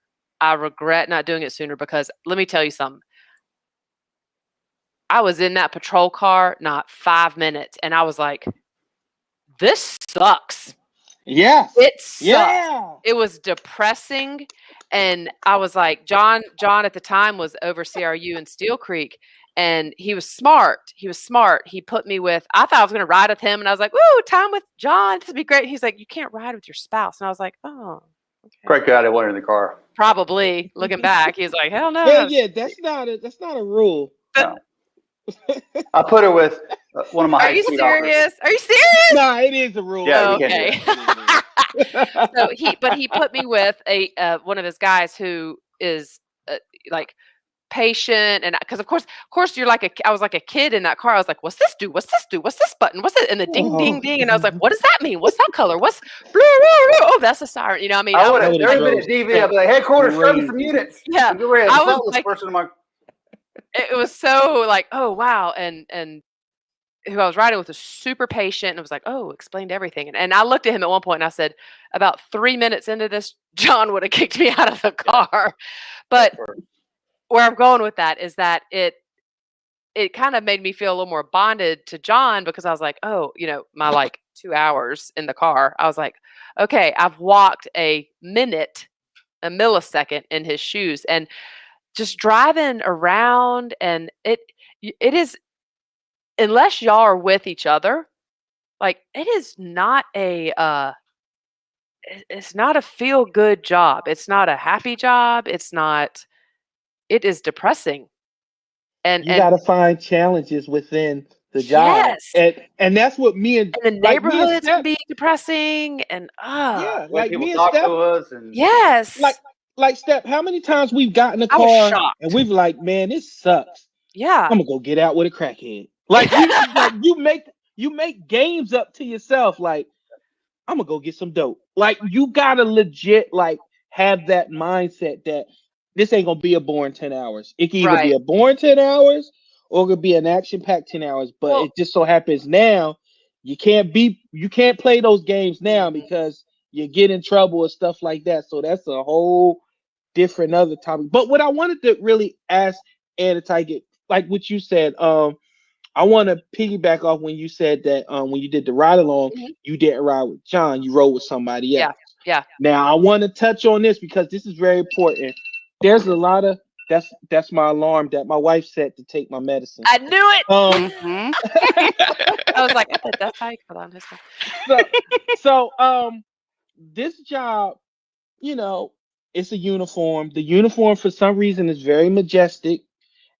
Because let me tell you something. I was in that patrol car, not 5 minutes. And I was like, this sucks. Yeah. It sucked. Yeah. It was depressing. And I was like, John at the time was over CRU in Steel Creek, and he was smart. He put me with, I thought I was going to ride with him, and I was like, woo, time with John. This would be great. He's like, you can't ride with your spouse. And I was like, oh, okay. Great guy that wanted in the car. Probably, looking back, he's like, hell no. Hell yeah, that's not a rule. No. I put her with one of my high speed officers. Are you serious? No, it is a rule. Yeah, okay. So he put me with one of his guys who is like patient, and because of course you're like I was like a kid in that car. I was like, what's this do? What's this do? What's this button? What's it? And the ding ding ding, and I was like, what does that mean? What's that color? What's blue? Oh, that's a siren. You know, I mean, I would I have. would've There would have been a DV. I'd be like, headquarters, show me some crazy. units. Yeah, I'm getting ready to I was assault this like, person in my. it was so like, oh wow, and who I was riding with was super patient and was like, oh, explained everything. And I looked at him at one point and I said, about 3 minutes into this, John would have kicked me out of the car. But where I'm going with that is that it kind of made me feel a little more bonded to John, because I was like, oh, my like 2 hours in the car, I was like, okay, I've walked a millisecond in his shoes, and just driving around, and it is, unless y'all are with each other, like it is not it's not a feel good job. It's not a happy job. It is depressing. And You got to find challenges within the job, yes, and that's what me and the like me and neighborhoods can Steph, be depressing, and yeah, When like people me and talk Steph, to us, and yes, like Steph. How many times we've gotten in the I was car shocked. and we've like, man, this sucks. Yeah, I'm gonna go get out with a crackhead. Like you make games up to yourself. Like, I'm gonna go get some dope. Like, you gotta legit like have that mindset that this ain't gonna be a boring 10 hours. It can either be right. a boring 10 hours or it could be an action-packed 10 hours. But Well, it just so happens now you can't play those games now because you get in trouble and stuff like that. So that's a whole different other topic. But what I wanted to really ask Ed to take it, like what you said, I want to piggyback off when you said that when you did the ride along, mhm, you didn't ride with John, you rode with somebody yeah, else. yeah. Now I want to touch on this because this is very important. There's a lot of that's my alarm that my wife set to take my medicine. I knew it. Mhm. I was like, I bet that's how you hold on this one. So this job, you know, it's a uniform. The uniform for some reason is very majestic,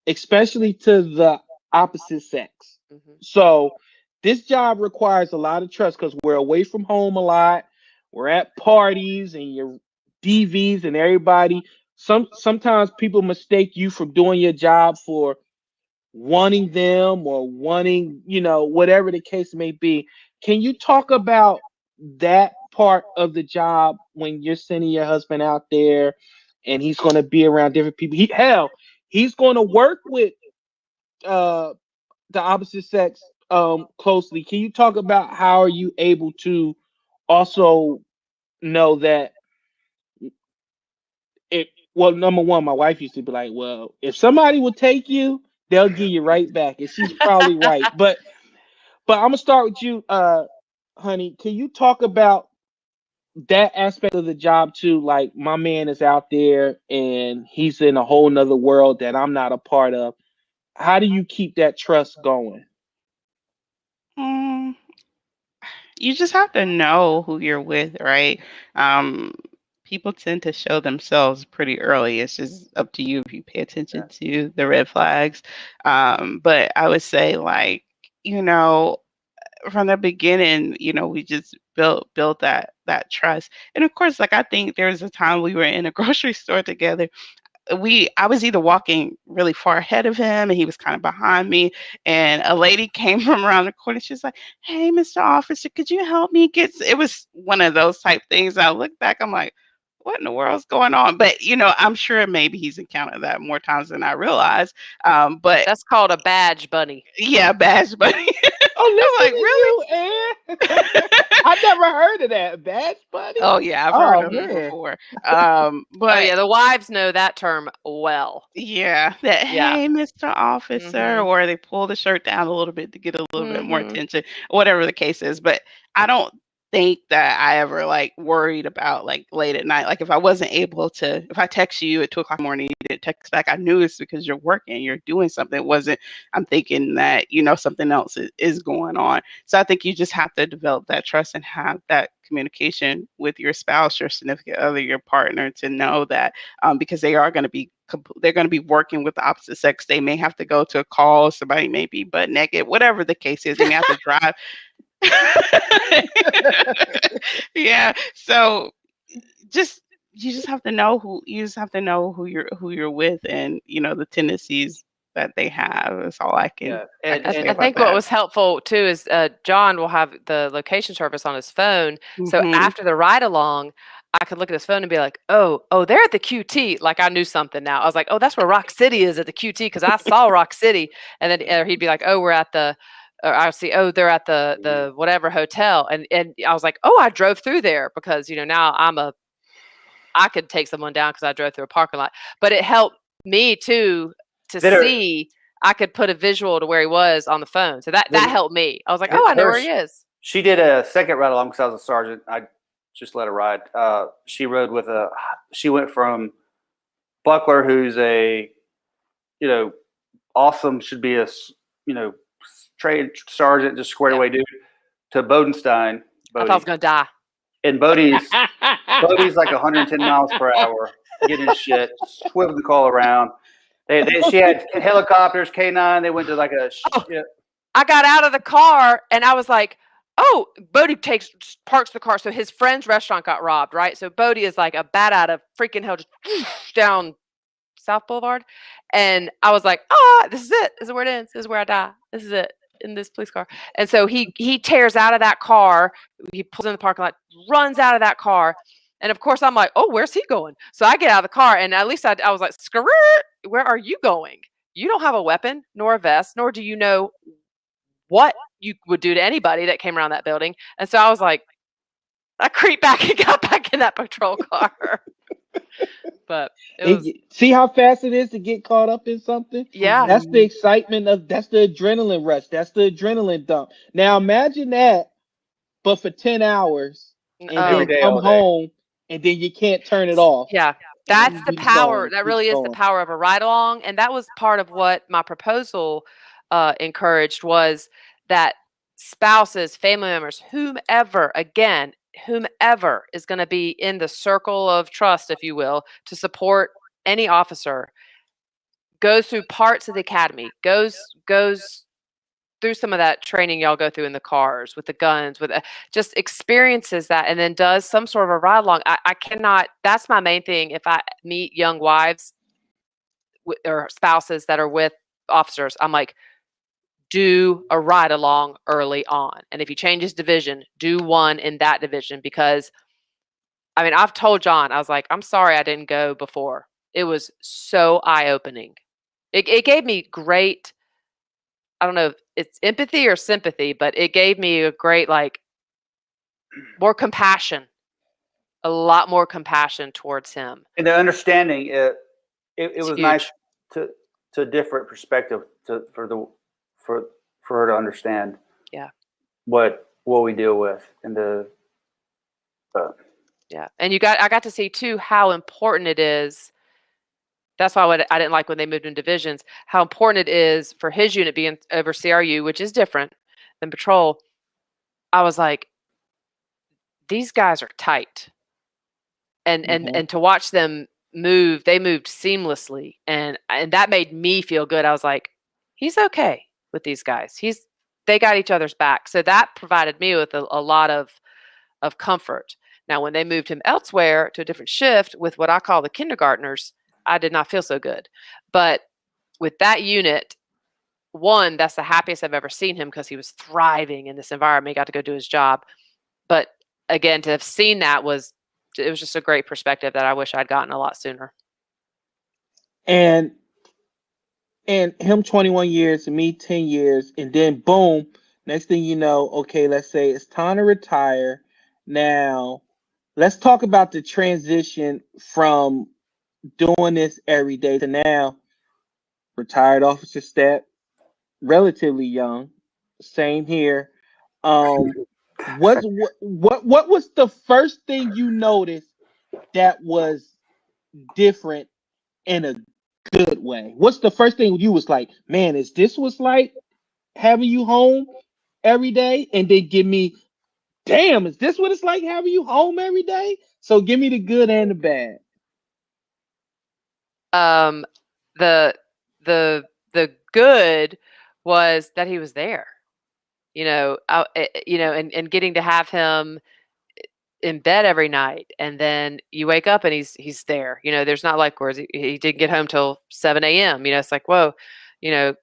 especially to the opposite sex. Mhm. So this job requires a lot of trust because we're away from home a lot. We're at parties and your DVs and everybody. Sometimes people mistake you from doing your job for wanting them or wanting, whatever the case may be. Can you talk about that part of the job when you're sending your husband out there and he's going to be around different people? He's going to work with uh the opposite sex closely. Can you talk about how are you able to also know that it well, number one, my wife used to be like, well, if somebody will take you, they'll give you right back. And she's probably right. But I'm gonna start with you, honey. Can you talk about that aspect of the job too? Like, my man is out there and he's in a whole nother world that I'm not a part of. How do you keep that trust going? Mm, you just have to know who you're with, right? Um, People tend to show themselves pretty early. It's just up to you if you pay attention to the red flags. But I would say, like, you know, from the beginning, we just built that trust. And of course, like, I think there was a time we were in a grocery store together. I was either walking really far ahead of him and he was kind of behind me, and a lady came from around the corner. She's like, "Hey, Mr. Officer, could you help me get it was one of those type things. I look back, I'm like, what in the world's going on? But I'm sure maybe he's encountered that more times than I realize. But That's called a badge bunny. yeah, bash buddy. Oh, I'm like, listen to really? you, Ann. I never heard of that. Badge buddy? Oh yeah, I've heard Oh, of it man. before. Oh But yeah, the wives know that term well. yeah, that, Yeah. "Hey, Mr. Officer," Mhm. or they pull the shirt down a little bit to get a little bit more Mhm. attention, whatever the case is. But I don't think that I ever, like, worried about, like, late at night. Like, if I text you at 2 o'clock in the morning, you didn't text back, I knew it's because you're working, you're doing something. It wasn't, I'm thinking that, something else is going on. So I think you just have to develop that trust and have that communication with your spouse, your significant other, your partner, to know that, because they're going to be working with the opposite sex. They may have to go to a call. Somebody may be butt naked, whatever the case is. They may have to drive. Yeah. So just you just have to know who you're with, and the tendencies that they have. That's all I can Yeah, I can say I about think what that. was helpful too is John will have the location service on his phone. So Hmm. after the ride along, I could look at his phone and be like, oh, they're at the QT. Like I knew something now. I was like, oh, that's where Rock City is at the QT because I saw Rock City. And then he'd be like, oh, we're at the, or I'll see, oh, they're at the whatever hotel. And I was like, oh, I drove through there because, now I could take someone down because I drove through a parking lot. But it helped me too to That are, see. I could put a visual to where he was on the phone. So that that helped me. I was like, oh, I know where he is. She did a second ride along because I was a sergeant. I just let her ride. She rode with she went from Buckler, who's a, awesome, should be a, trained sergeant, just squared Yep. away dude, to Bodenstein. I thought I was going to die. And Bodie's like 110 miles per hour, getting shit, swiveling the call around. She had helicopters, K9. They went to like a. I got out of the car and I was like, oh, Bodie parks the car. So his friend's restaurant got robbed, right? So Bodie is like a bat out of freaking hell, just down South Boulevard. And I was like, this is it. This is where it ends. This is where I die. This is it, in this police car. And so he tears out of that car. He pulls in the parking lot, runs out of that car. And of course, I'm like, oh, where's he going? So I get out of the car, and at least I was like, where are you going? You don't have a weapon, nor a vest, nor do you know what you would do to anybody that came around that building. And so I was like, I creeped back and got back in that patrol car. But see how fast it is to get caught up in something? Yeah. That's the excitement that's the adrenaline rush. That's the adrenaline dump. Now imagine that, but for 10 hours and Every then day, come all day. home and then you can't turn it off. Yeah. That's the power. That really is the power of a ride along. And that was part of what my proposal encouraged, was that spouses, family members, whomever is going to be in the circle of trust, if you will, to support any officer, goes through parts of the academy, goes through some of that training y'all go through in the cars with the guns, with just experiences that, and then does some sort of a ride along. I cannot, that's my main thing. If I meet young wives or spouses that are with officers, I'm like, do a ride along early on. And if he changes division, do one in that division, because I mean, I've told John, I was like, I'm sorry I didn't go before. It was so eye-opening. It gave me great, I don't know if it's empathy or sympathy, but it gave me a great, like, more compassion, a lot more compassion towards him. And the understanding, it was huge. nice to a different perspective for her to understand. Yeah. What we deal with and yeah. And I got to see too how important it is. That's why I didn't like when they moved in divisions, how important it is for his unit being over CRU, which is different than patrol. I was like, these guys are tight. And to watch them move, they moved seamlessly. And that made me feel good. I was like, he's okay with these guys. They got each other's back. So that provided me with a lot of comfort. Now, when they moved him elsewhere to a different shift with what I call the kindergartners, I did not feel so good. But with that unit, one, that's the happiest I've ever seen him because he was thriving in this environment. He got to go do his job. But again, to have seen that it was just a great perspective that I wish I'd gotten a lot sooner. And him 21 years and me 10 years, and then boom, next thing you know, okay, let's say it's time to retire. Now, let's talk about the transition from doing this every day to now. Retired officer Steppe, relatively young. Same here. What was the first thing you noticed that was different in a good way? What's the first thing you was like, man, is this what's like having you home every day? And then give me, damn, is this what it's like having you home every day? So give me the good and the bad. The good was that he was there, and getting to have him in bed every night, and then you wake up and he's there. There's not like where he didn't get home till 7 a.m. It's like, whoa, you know,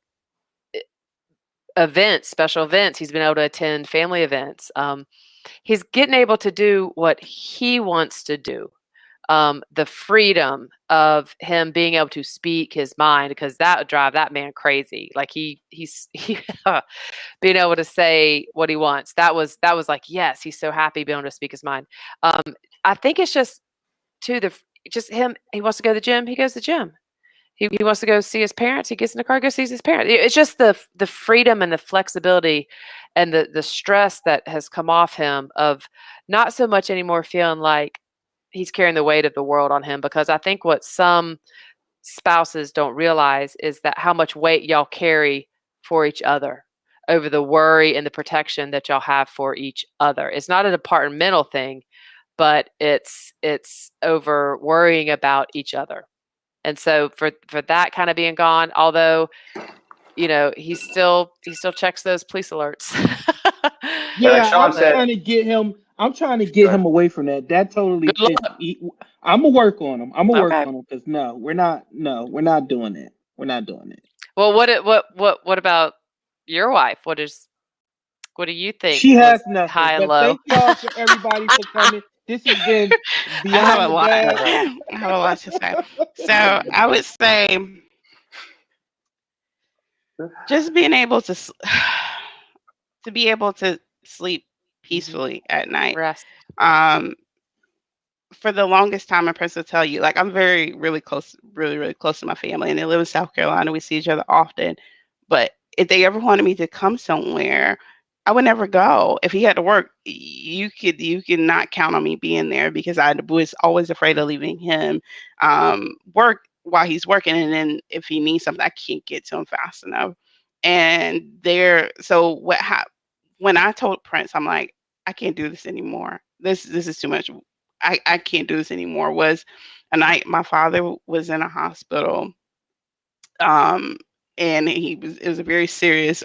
events, special events. He's been able to attend family events. He's getting able to do what he wants to do. The freedom of him being able to speak his mind, because that would drive that man crazy. Like he's being able to say what he wants. That was like, yes, he's so happy being able to speak his mind. I think it's just just him. He wants to go to the gym. He goes to the gym. He wants to go see his parents. He gets in the car, goes sees his parents. It's just the freedom and the flexibility and the stress that has come off him of not so much anymore feeling like he's carrying the weight of the world on him. Because I think what some spouses don't realize is that how much weight y'all carry for each other over the worry and the protection that y'all have for each other. It's not a departmental thing, but it's over worrying about each other. And so for that kind of being gone, although, he still checks those police alerts. Yeah, Sean said, I'm trying to get him away from that. That totally. I'm gonna work on him. Work on him because we're not doing it. We're not doing it. Well, what about your wife? What do you think? She has nothing. High and but low. Thank y'all for everybody for coming. This has been I have a lot to say. So I would say just being able to be able to sleep peacefully at night. Rest. For the longest time, my parents will tell you, like, I'm really close to my family, and they live in South Carolina. We see each other often, but if they ever wanted me to come somewhere, I would never go. If he had to work, you could not count on me being there, because I was always afraid of leaving him work while he's working, and then if he needs something, I can't get to him fast enough. And so when I told Prince, I'm like, I can't do this anymore. This is too much. I can't do this anymore. Was a night my father was in a hospital, and it was a very serious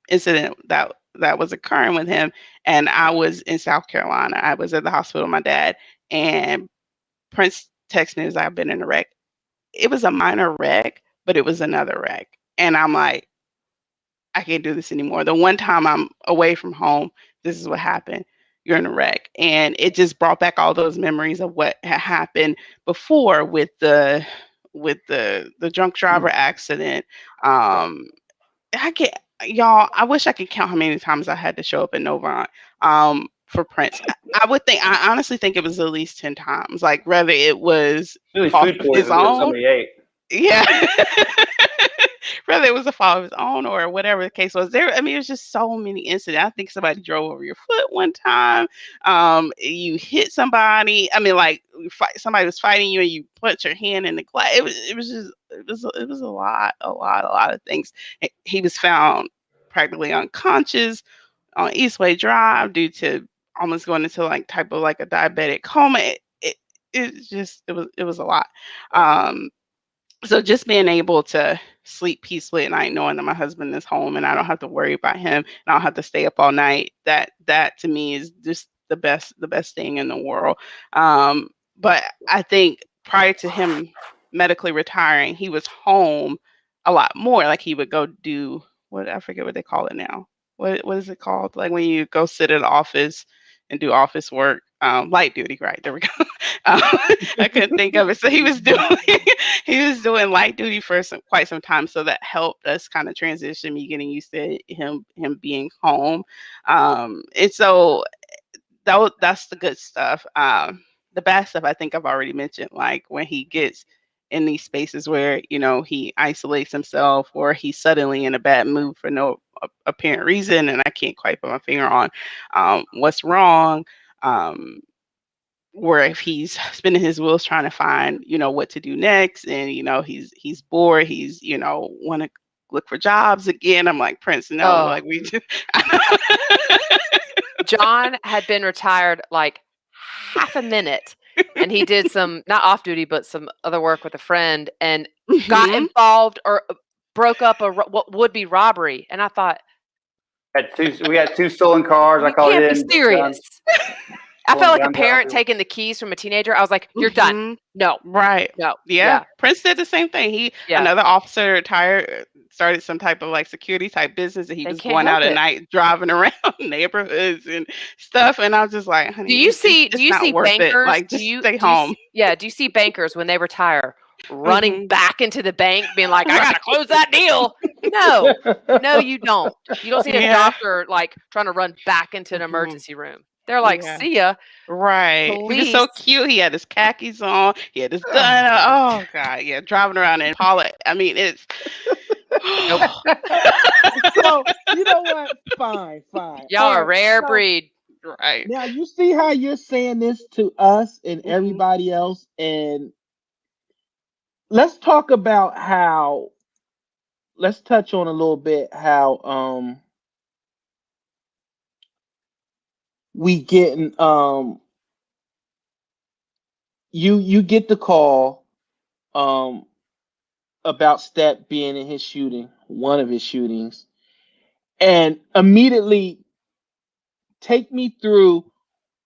incident that was occurring with him, and I was in South Carolina. I was at the hospital with my dad, and Prince texted me as I've been in a wreck. It was a minor wreck, but it was another wreck, and I'm like, I can't do this anymore. The one time I'm away from home, this is what happened. You're in a wreck. And it just brought back all those memories of what had happened before with the drunk driver accident. I wish I could count how many times I had to show up in Novant for Prince. I honestly think it was at least 10 times. Like, whether it was food poisoning somebody ate. Yeah. Whether it was a fault of his own or whatever the case was. It was just so many incidents. I think somebody drove over your foot one time. You hit somebody. Somebody was fighting you and you put your hand in the glass. It was a lot of things. He was found practically unconscious on Eastway Drive due to almost going into a diabetic coma. It was a lot. So just being able to sleep peacefully at night, knowing that my husband is home and I don't have to worry about him and I don't have to stay up all night, that to me is just the best thing in the world. But I think prior to him medically retiring, he was home a lot more. Like, he would go do I forget what they call it now. What is it called? Like, when you go sit in the office and do office work, light duty, right? There we go. I couldn't think of it. So he was doing light duty for quite some time. So that helped us kind of transition, me getting used to him being home. And so that's the good stuff. The bad stuff, I think I've already mentioned, like when he gets in these spaces where, he isolates himself or he's suddenly in a bad mood for no apparent reason, and I can't quite put my finger on what's wrong. Or if he's spinning his wheels trying to find, what to do next, and he's bored, he's want to look for jobs again. I'm like, Prince, no, like we do. John had been retired like half a minute, and he did some not off duty but some other work with a friend, and got involved or broke up what would be robbery. And I thought, We had two stolen cars. I called it in. Be serious. I felt like a down parent the- taking the keys from a teenager. I was like, "You're done. Mhm. No, Right. no, Yeah. Prince did the same thing. Yeah. Another officer retired, started some type of like security type business, and he They was can't going help out at it. night driving around neighborhoods and stuff. And I was just like, honey, Do you see? it's Do you not see worth it. bankers? Like, Do just you? stay Do you? home. Yeah. Do you see bankers when they retire running Mhm. back into the bank, being like, "I gotta Right. close that deal"? No, no, you don't. You don't see a Yeah. doctor like trying to run back into an Mhm. emergency room. They're like, Yeah. "See ya, Right. He was police." so cute. He had his khakis on. He had his gun. Oh God. Yeah. Driving around in Impala. I mean, it's. Nope. So you know what? Fine. Y'all All are a right. rare So breed. Right. now you see how you're saying this to us and Mhm. everybody else, and let's talk about how. Let's touch on a little bit how we getting you get the call um about Steppe being in his shooting, one of his shootings, and immediately take me through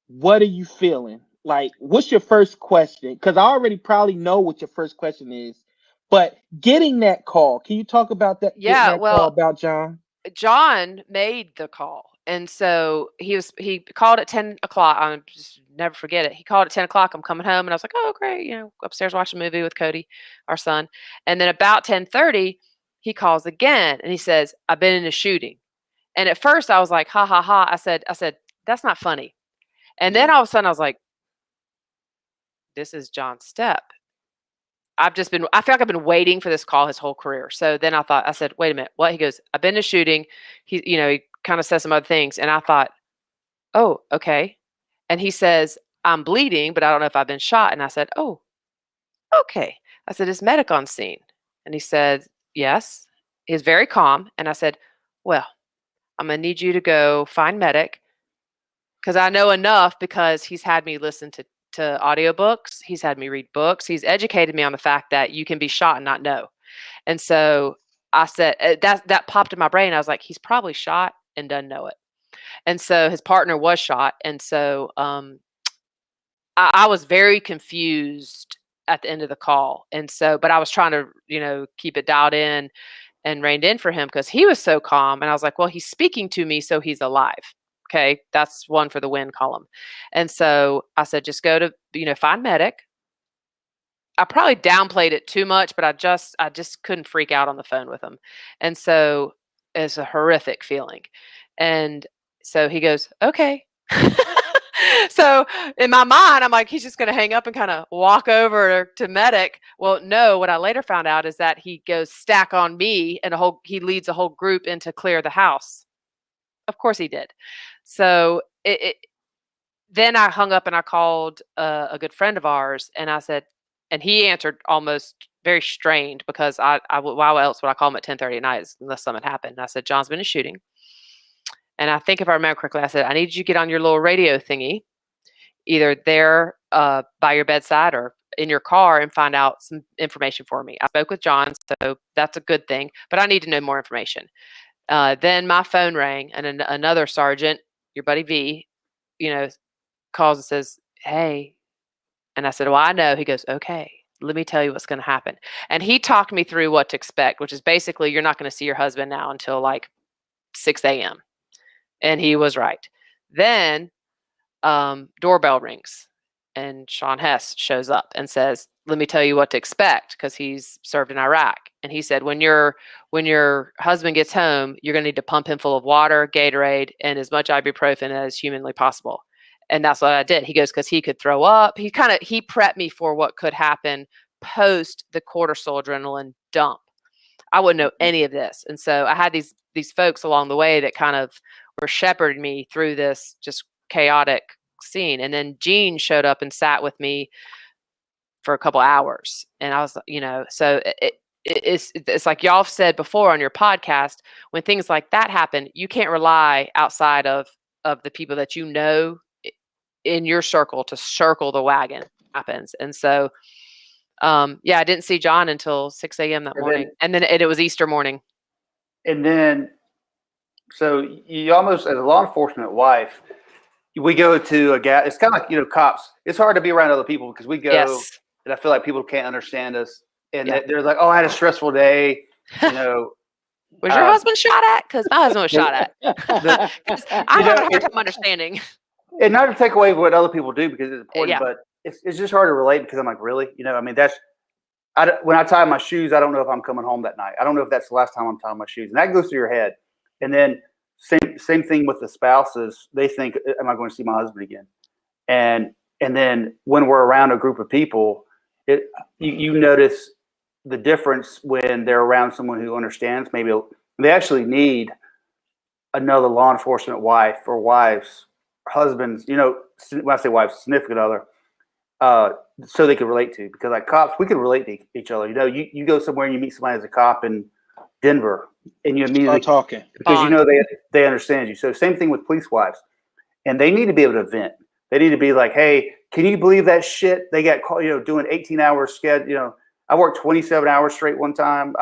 what are you feeling? Like, what's your first question? Because I already probably know what your first question is, but getting that call, can you talk about that? Getting Yeah. that call Well, about John? John made the call, and so he called at 10 o'clock. I'll just never forget it. He called at 10 o'clock. I'm coming home, and I was like, "Oh, great!" Upstairs watching a movie with Cody, our son. And then about 10:30, he calls again, and he says, "I've been in a shooting." And at first, I was like, "Ha ha ha!" I said, "That's not funny." And then Yeah. all of a sudden, I was like, "This is John Steppe." I feel like I've been waiting for this call his whole career. So then I said, wait a minute, what? He goes, I've been in a shooting. He kind of says some other things. And I thought, oh, okay. And he says, I'm bleeding, but I don't know if I've been shot. And I said, oh, okay. I said, is medic on scene? And he said, yes. He's very calm. And I said, well, I'm going to need you to go find medic because I know enough because he's had me listen to audiobooks. He's had me read books. He's educated me on the fact that you can be shot and not know. And so I said that popped in my brain. I was like, he's probably shot and doesn't know it. And so his partner was shot. And so I was very confused at the end of the call. And so, but I was trying to, keep it dialed in and reined in for him because he was so calm. And I was like, well, he's speaking to me, so he's alive. Okay, that's one for the win column. And so I said, just go to, find medic. I probably downplayed it too much, but I just couldn't freak out on the phone with him. And so it's a horrific feeling. And so he goes, okay. So in my mind, I'm like, he's just going to hang up and kind of walk over to medic. Well, no, what I later found out is that he goes stack on me and he leads a whole group in to clear the house. Of course he did. So then I hung up and I called a good friend of ours and I said, and he answered almost very strained because why else would I call him at 10:30 at night unless something happened? And I said, John's been in a shooting. And I think if I remember correctly, I said, I need you to get on your little radio thingy, either there by your bedside or in your car and find out some information for me. I spoke with John, so that's a good thing, but I need to know more information. Then my phone rang and another sergeant, your buddy V, calls and says, hey. And I said, well, I know. He goes, okay, let me tell you what's going to happen. And he talked me through what to expect, which is basically you're not going to see your husband now until like 6 a.m. And he was right. Then doorbell rings and Sean Hess shows up and says, let me tell you what to expect because he's served in Iraq. And he said, when your husband gets home, you're going to need to pump him full of water, Gatorade, and as much ibuprofen as humanly possible. And that's what I did. He goes, because he could throw up. He prepped me for what could happen post the cortisol adrenaline dump. I wouldn't know any of this. And so I had these folks along the way that kind of were shepherding me through this just chaotic scene. And then Gene showed up and sat with me for a couple hours. And I was, so it's like y'all have said before on your podcast, when things like that happen, you can't rely outside of the people that in your circle to circle the wagon happens. And so, I didn't see John until 6 a.m. that morning. And then it was Easter morning. And then, so you almost, as a law enforcement wife, we go to a gas. It's kind of like cops. It's hard to be around other people because we go, Yes. and I feel like people can't understand us, and Yeah. they're like, "Oh, I had a stressful day," you know. Was your husband shot at? Because my husband was shot at. 'Cause I'm having a hard time understanding. And not to take away what other people do because it's important, Yeah. but it's just hard to relate because I'm like, really, I mean, when I tie my shoes, I don't know if I'm coming home that night. I don't know if that's the last time I'm tying my shoes, and that goes through your head. And then same thing with the spouses. They think, am I going to see my husband again? And then when we're around a group of people, you notice the difference when they're around someone who understands. Maybe they actually need another law enforcement wife or wives, husbands. When I say wives, significant other, so they can relate to. Because like cops, we can relate to each other. You go somewhere and you meet somebody as a cop in Denver, and you immediately start talking because they understand you. So same thing with police wives, and they need to be able to vent. They need to be like, hey, can you believe that shit? They got caught, doing 18-hour schedule. I worked 27 hours straight one time.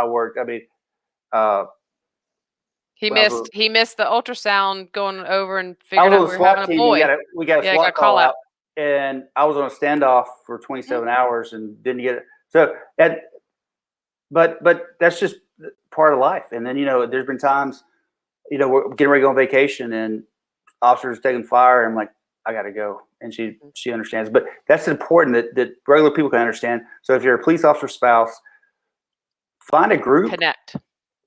He missed the ultrasound going over and I figuring was out on we the were having SWAT a team. boy. We got a Yeah, SWAT got call call out, and I was on a standoff for 27 hours and didn't get it. So but that's just part of life. And then there's been times, we're getting ready to go on vacation, and officers taking fire, and I'm like, I got to go, and she understands. But that's important that regular people can understand. So if you're a police officer spouse, find a group,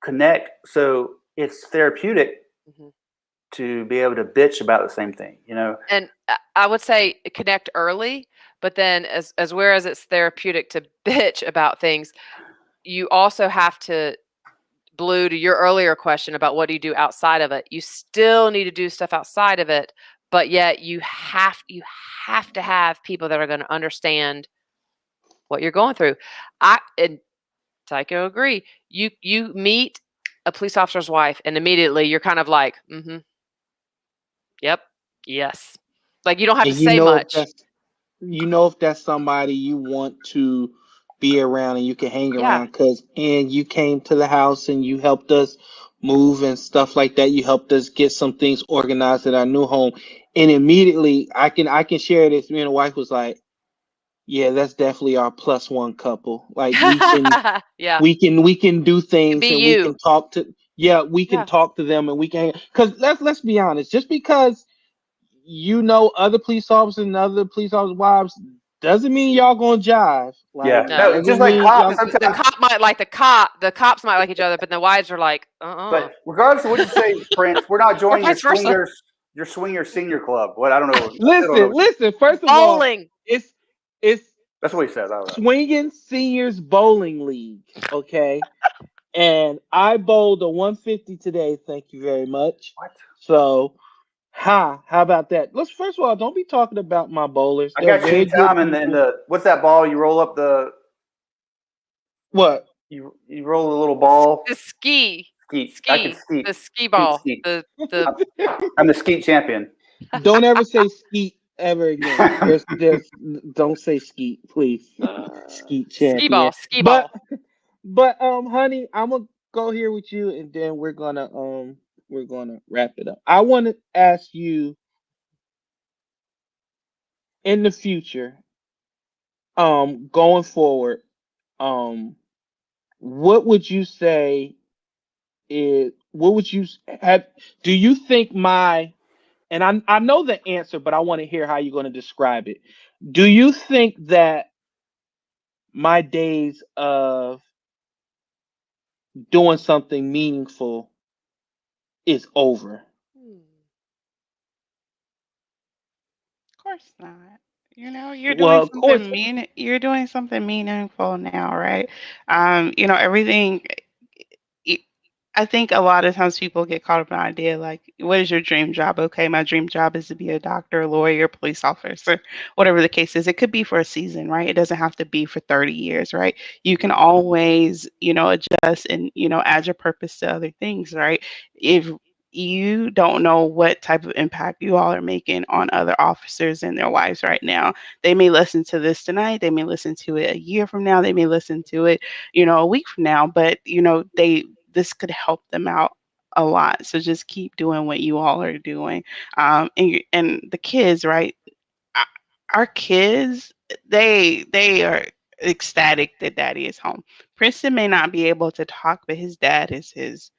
connect, so it's therapeutic to be able to bitch about the same thing, And I would say connect early, but then as whereas it's therapeutic to bitch about things, you also have to, Blue, to your earlier question about what do you do outside of it, you still need to do stuff outside of it, but yet you have to have people that are going to understand what you're going through. And Tyeekia agree. You meet a police officer's wife, and immediately you're kind of like, yep, yes. Like you don't have to say much. If that's somebody you want to be around and you can hang around and you came to the house and you helped us move and stuff like that. You helped us get some things organized at our new home, and immediately I can share this. Me and the wife was like, yeah, that's definitely our +1 couple. Like we can do things, and we can talk to talk to them, and we can, because let's be honest, just because other police officers and other police officers' wives doesn't mean y'all gonna jive. Like, no, it's just like cops. The cop might like the cops might like each other, but the wives are like, But regardless of what you say, Prince, we're not joining your swinger senior club. What I don't know. Listen. First of bowling. All, it's that's what he says. Swinging Seniors Bowling League. Okay. And I bowled a 150 today. Thank you very much. What? So, how about that? Let's first of all, don't be talking about my bowlers. I got you time in the what's that ball? You roll up the what? You roll a little ball. The ski. I can ski. The ski ball. Skeet. I'm the skeet champion. Don't ever say skeet ever again. Don't say skeet, please. Skeet champion. Ski ball. But honey, I'm gonna go here with you, and then we're gonna wrap it up. I want to ask you, in the future, going forward, what would you say what would you have? Do you think and I know the answer, but I want to hear how you're going to describe it. Do you think that my days of doing something meaningful is over? Of course not. You're doing something meaningful now, right? Everything. I think a lot of times people get caught up in the idea like, what is your dream job? Okay, my dream job is to be a doctor, lawyer, police officer, whatever the case is. It could be for a season, right? It doesn't have to be for 30 years, right? You can always, adjust and, add your purpose to other things, right? If you don't know what type of impact you all are making on other officers and their wives right now. They may listen to this tonight. They may listen to it a year from now. They may listen to it, a week from now. But, this could help them out a lot. So just keep doing what you all are doing. And the kids, right? Our our kids, they are ecstatic that daddy is home. Princeton may not be able to talk, but his dad is his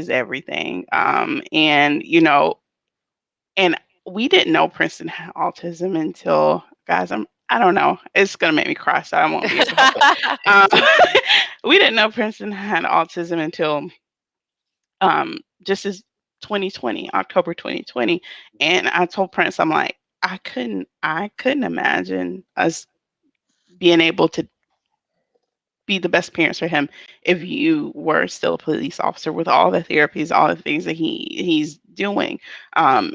everything. And and we didn't know Princeton had autism until, guys, I don't know. It's gonna make me cry, so I won't be able to help it. Um, we didn't know Princeton had autism until just as 2020, October 2020. And I told Prince, I'm like, I couldn't imagine us being able to be the best parents for him if you were still a police officer with all the therapies, all the things that he's doing. Um,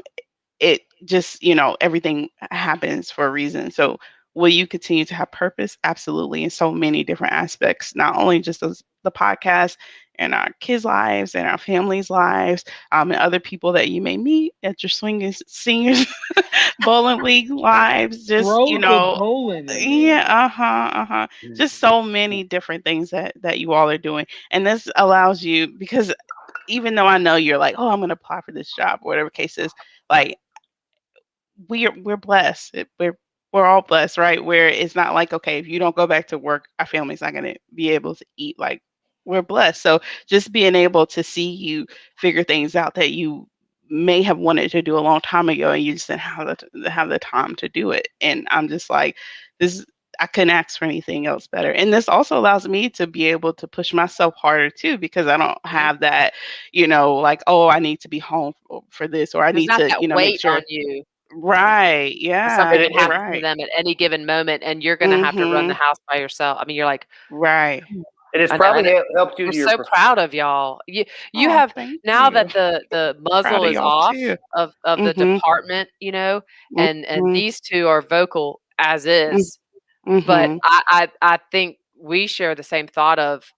it just, everything happens for a reason. So will you continue to have purpose? Absolutely, in so many different aspects, not only just the podcast and our kids' lives and our families' lives, and other people that you may meet at your swingers seniors bowling league lives. Just Throw the bowling in there. yeah, uh-huh. Just so many different things that you all are doing. And this allows you, because even though I know you're like, oh, I'm gonna apply for this job, or whatever case is, like, we're blessed. We're all blessed, right? Where it's not like, okay, if you don't go back to work, our family's not gonna be able to eat. Like, we're blessed. So just being able to see you figure things out that you may have wanted to do a long time ago, and you just didn't have the time to do it. And I'm just like, this. I couldn't ask for anything else better. And this also allows me to be able to push myself harder too, because I don't have that, like, oh, I need to be home for this, or I There's need not to, that make weight sure. on you. Right. Something Yeah. can happen to Right. them at any given moment, and you're gonna have to run the Mhm. house by yourself. I mean, you're like, Right. And it's I know. probably helped you We're in your so proud of y'all. You Oh, have, thank now you. that the Proud muzzle of is y'all off too. of the Mhm. department, and Mhm. these two are vocal as Mm. is. But Mhm. I think we share the same thought of,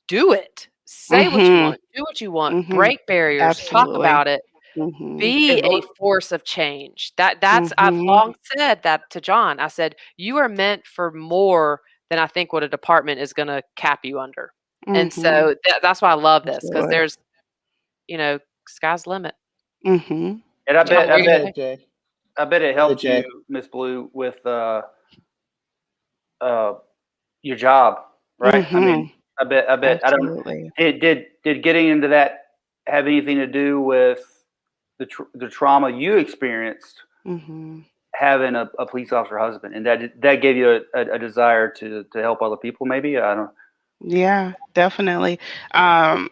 do it. Say what you Mhm. want. Do what you want. Mhm. Break barriers. Talk Absolutely. about it. Mhm. Be and a vote. force of change. That's I've Mhm. long said that to John. I said, "You are meant for more than I think what a department is gonna cap you under." And Mhm. so that's why I love this, because Absolutely. there's, sky's the limit. Mhm. And I I John, bet, I what are you love gonna bet, that, say? Jay. I bet it Go ahead, helped Jay. you, Miss Blue, with uh, your job, right? I mean, Mhm. I bet. I don't. Absolutely. Did getting into that have anything to do with the trauma you experienced Mhm. having a police officer husband, and that gave you a desire to help other people? Maybe I don't. Yeah, definitely. Um,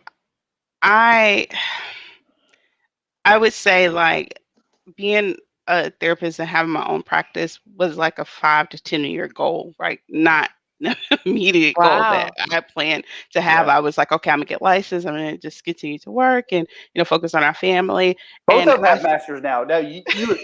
I I would say, like, being a therapist and having my own practice was like a 5 to 10 year goal, right? Not immediate goal that Wow. I planned to have. Yeah, I was like, okay, I'm gonna get licensed. I'm gonna just continue to work and focus on our family. both And of them have masters now. Now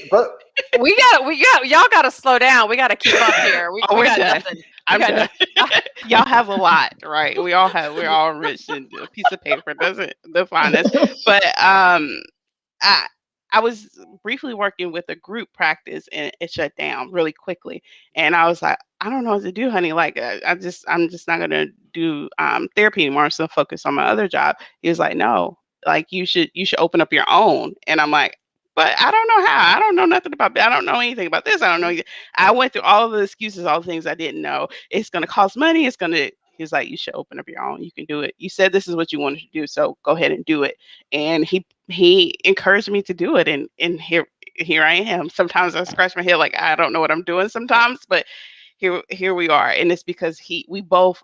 but Y'all gotta slow down. We gotta keep up here. We oh, we we're got done. nothing. We I'm got done. nothing. Y'all have a lot, right? We're all rich, and a piece of paper doesn't define us. But I I was briefly working with a group practice, and it shut down really quickly. And I was like, I don't know what to do, honey. Like, I'm just not gonna do therapy anymore. I'm still focused on my other job. He was like, no, like, you should open up your own. And I'm like, but I don't know how. I don't know nothing about that. I don't know anything about this. I don't know. I went through all of the excuses, all the things I didn't know. It's gonna cost money. It's gonna. He's like, you should open up your own. You can do it. You said this is what you wanted to do, so go ahead and do it. And he encouraged me to do it, and here I am. Sometimes I scratch my head like I don't know what I'm doing sometimes, but here we are. And it's because we both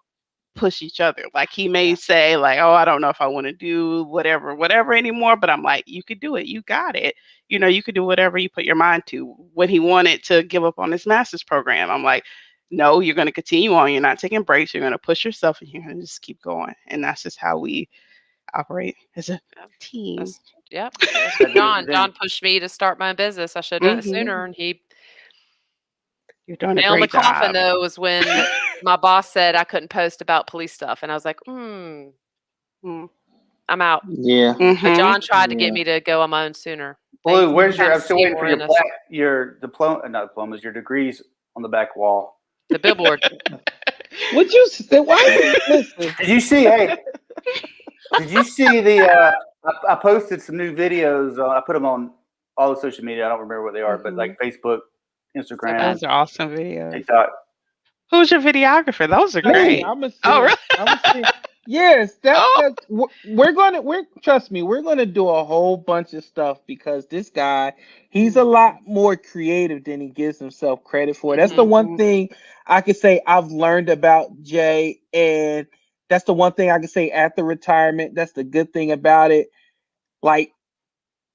push each other. Like, he may Yeah. say, like, oh, I don't know if I want to do whatever anymore, but I'm like, you could do it. You got it. You could do whatever you put your mind to. When he wanted to give up on his master's program, I'm like, no, you're going to continue on. You're not taking breaks. You're going to push yourself, and you're going to just keep going. And that's just how we operate as a Yeah. team. Yep. That's I do the John. thing. John pushed me to start my business. I should have done it Mhm. sooner. And he You're doing a nail in the great coffin, job. though, was when my boss said I couldn't post about police stuff, and I was like, Mm. I'm out. Yeah, But Mhm. John tried to get yeah. me to go on my own sooner. They Blue, where's your? kind of I'm still see waiting for more in us. your diploma, not diplomas, your degrees on the back wall. The billboard. What you say? Why you listen? Did you see? Hey, Did you see the? I posted some new videos. I put them on all the social media. I don't remember what they are, but like Facebook, Instagram, Those are awesome videos. TikTok. Who's your videographer? Those are Me, great. I'm a Oh, really? I'm a yes, Oh. trust me, we're gonna do a whole bunch of stuff because this guy, he's a lot more creative than he gives himself credit for. That's the one thing I could say I've learned about Jay, and that's the one thing I can say after retirement. That's the good thing about it. Like,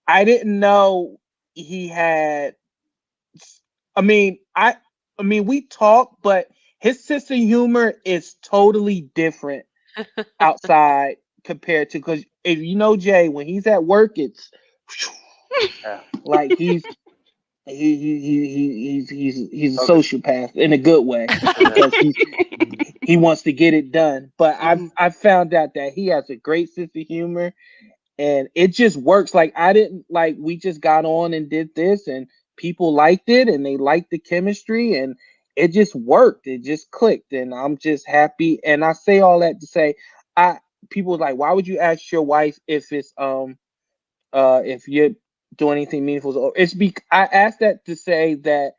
I didn't know he had. I mean, we talk, but his sense of humor is totally different outside compared to, because if you know Jay, when he's at work, it's like he's he's a sociopath in a good way because he wants to get it done. But I've found out that he has a great sense of humor, and it just works. Like, I didn't like, we just got on and did this, and people liked it, and they liked the chemistry, and it just worked. It just clicked, and I'm just happy. And I say all that to say, people are like, why would you ask your wife if you're doing anything meaningful? I asked that to say that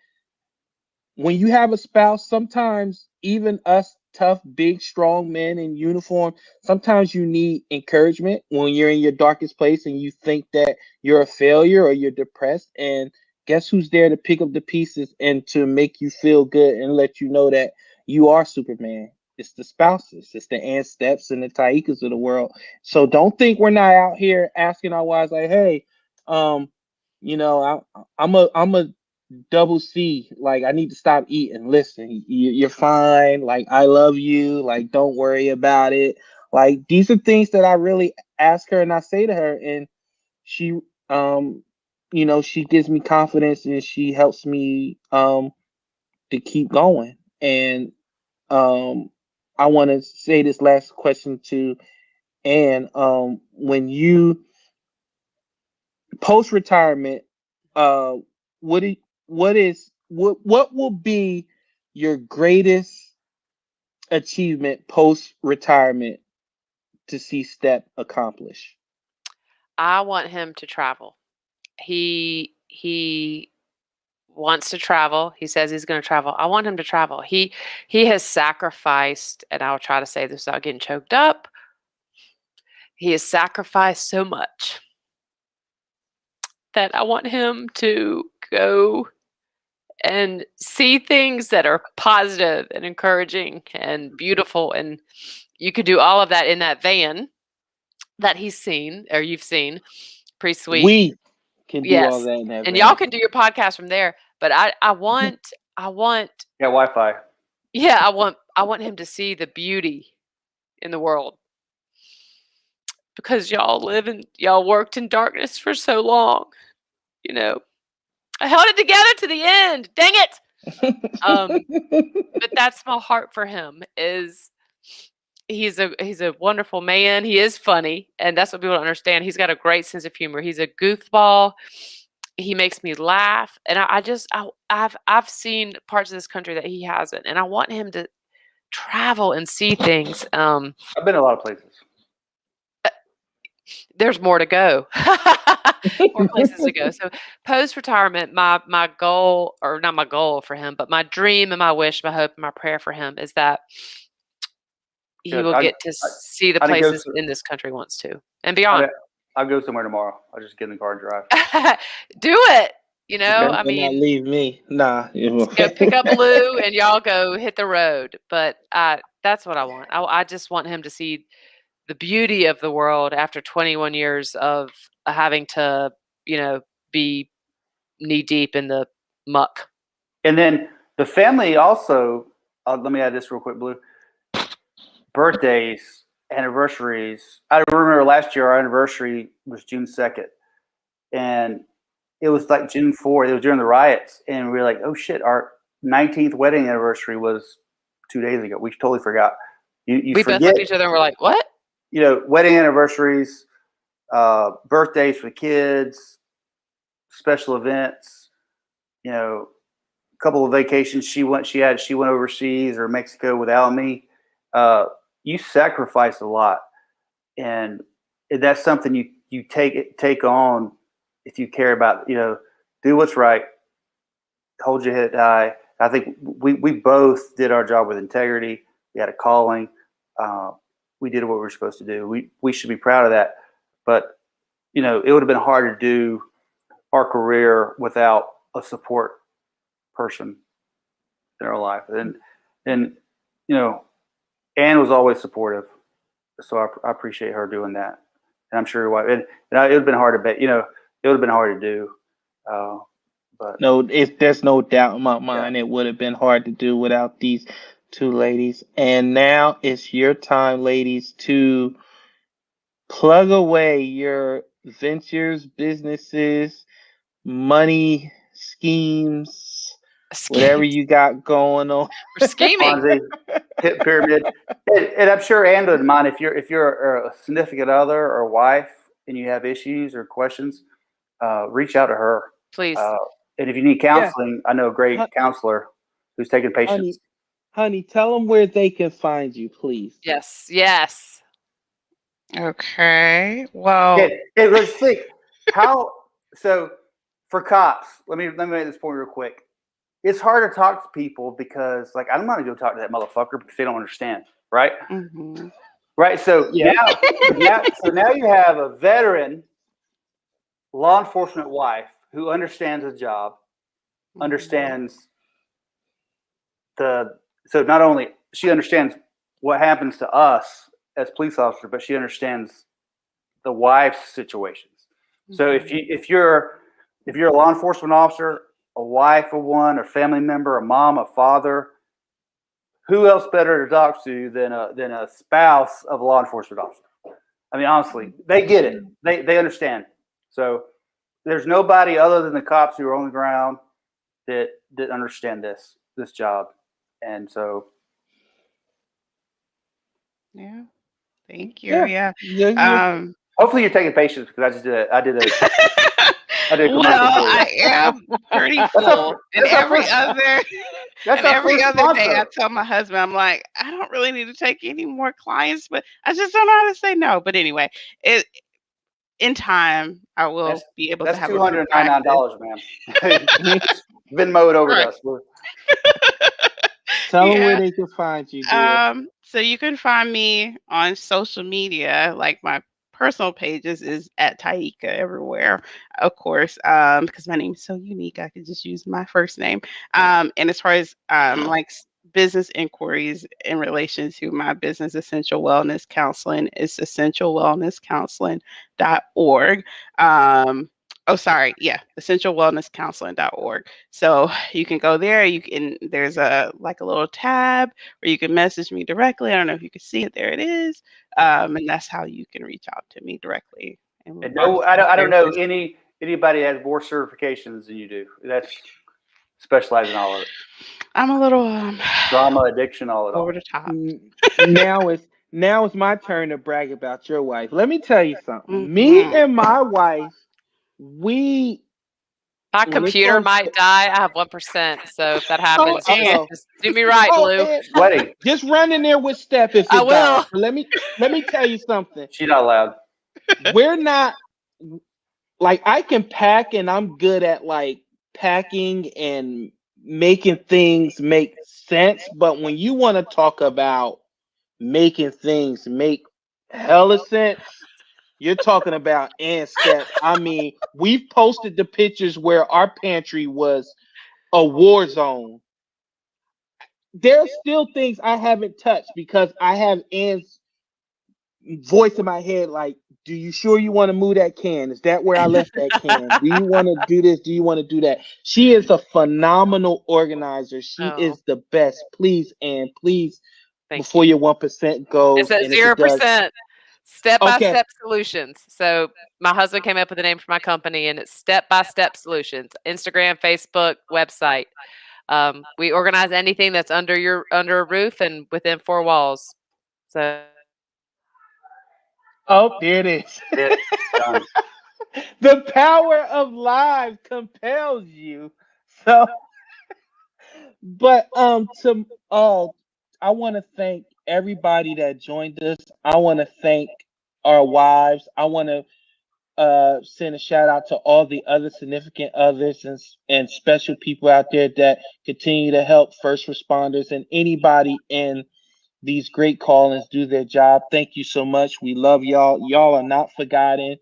when you have a spouse, sometimes even us tough, big, strong men in uniform, sometimes you need encouragement when you're in your darkest place and you think that you're a failure or you're depressed. And guess who's there to pick up the pieces and to make you feel good and let you know that you are Superman? It's the spouses, it's the Aunt Steps and the Tyeekas of the world. So don't think we're not out here asking our wives like, hey, I'm a double C, like, I need to stop eating. Listen, you're fine. Like, I love you. Like, don't worry about it. Like, these are things that I really ask her and I say to her, and she, she gives me confidence and she helps me to keep going. And I want to say this last question to Anne. When you post retirement, what do what will be your greatest achievement post retirement to see Step accomplish? I want him to travel. He wants to travel. He says he's going to travel. I want him to travel. He has sacrificed, and I'll try to say this without getting choked up. He has sacrificed so much that I want him to go and see things that are positive and encouraging and beautiful. And you could do all of that in that van that he's seen or you've seen. Pretty sweet. We can do all Yes. that in that And van. y'all can do your podcast from there. But I want Yeah, Wi-Fi. yeah, I want him to see the beauty in the world. Because y'all worked in darkness for so long. You know. I held it together to the end. Dang it. But that's my heart for him is he's a wonderful man. He is funny, and that's what people don't understand. He's got a great sense of humor. He's a goofball. He makes me laugh, and I've seen parts of this country that he hasn't, and I want him to travel and see things. I've been a lot of places. There's more to go. More places to go. So post retirement, my goal, or not my goal for him, but my dream and my wish, my hope and my prayer for him is that he Good. will get to see the I'd go places to- in this country wants to and beyond. I'll go somewhere tomorrow. I'll just get in the car and drive. Do it. You know, Okay. I Do not mean, leave me. Nah. go pick up Lou and y'all go hit the road. But that's what I want. I just want him to see the beauty of the world after 21 years of having to, be knee deep in the muck. And then the family also, let me add this real quick, Blue. Birthdays, anniversaries. I remember last year our anniversary was June 2nd. And it was like June 4th. It was during the riots. And we were like, oh shit, our 19th wedding anniversary was 2 days ago. We totally forgot. We both looked at each other and we're like, what? Wedding anniversaries, birthdays for kids, special events, a couple of vacations she went overseas or Mexico without me. You sacrifice a lot. and that's something you take on if you care about, do what's right, hold your head high. I think we both did our job with integrity. We had a calling. We did what we were supposed to do. We should be proud of that. But it would have been hard to do our career without a support person in our life. And Anne was always supportive, so I appreciate her doing that. And I'm sure your wife. And it would have been hard to bet. It would have been hard to do. But No, there's no doubt in my mind. It would have been hard to do without these two ladies. And now it's your time, ladies, to plug away your ventures, businesses, money schemes, whatever you got going on. We're scheming. Ponzi, hit pyramid, and I'm sure Anne doesn't mind if you're a significant other or wife and you have issues or questions, reach out to her. Please. And if you need counseling, I know a great counselor who's taking patients. Honey, tell them where they can find you, please. Yes. Okay. Well, hey, let's think. So for cops, let me make this point real quick. It's hard to talk to people because, like, I don't want to go talk to that motherfucker because they don't understand, right? mm-hmm. Right. So now you have a veteran law enforcement wife who understands the job, understands so not only she understands what happens to us as police officers, but she understands the wife's situations. Mm-hmm. So if you're a law enforcement officer, a wife of one, a family member, a mom, a father, who else better to talk to than a spouse of a law enforcement officer? I mean, honestly, they get it. They understand. So there's nobody other than the cops who are on the ground that understand this job. And so, yeah, thank you. Yeah. Hopefully you're taking patience because I did a well, I am pretty full. And every other day I tell my husband, I'm like, I don't really need to take any more clients, but I just don't know how to say no. But anyway, in time, I will be able to have $299, man. Been mowed over to us. Tell them where they can find you, dear. So you can find me on social media, like my personal pages is at Tyeekia everywhere, of course, because my name is so unique. I could just use my first name. And as far as like business inquiries in relation to my business, Essential Wellness Counseling, is essentialwellnesscounseling.org. essentialwellnesscounseling.org. So you can go there. There's a little tab where you can message me directly. I don't know if you can see it. There it is. And that's how you can reach out to me directly. And no, I don't know anybody has more certifications than you do. That's specialized in all of it. I'm a little trauma, addiction, all over the top. Now it's my turn to brag about your wife. Let me tell you something. Mm-hmm. Me and my wife, my computer might die. I have 1%. So if that happens, just do me right, Blue. Sweaty. Just run in there with Steppe if I will. Let me tell you something. She's not allowed. We're not like I can pack and I'm good at like packing and making things make sense. But when you want to talk about making things make hella sense, you're talking about Steppe. I mean, we've posted the pictures where our pantry was a war zone. There's still things I haven't touched because I have Anne's voice in my head like, do you sure you want to move that can? Is that where I left that can? Do you want to do this? Do you want to do that? She is a phenomenal organizer. She is the best. Please, Anne, please, before your 1% goes. It's at 0%. Step-by-step solutions. So my husband came up with the name for my company, and it's step-by-step solutions. Instagram, Facebook, website. We organize anything that's under a roof and within 4 walls. So. Oh, there it is. The power of live compels you. So, but I want to thank everybody that joined us. I want to thank our wives. I want to send a shout out to all the other significant others and special people out there that continue to help first responders and anybody in these great callings do their job. Thank you so much. We love y'all. Y'all are not forgotten.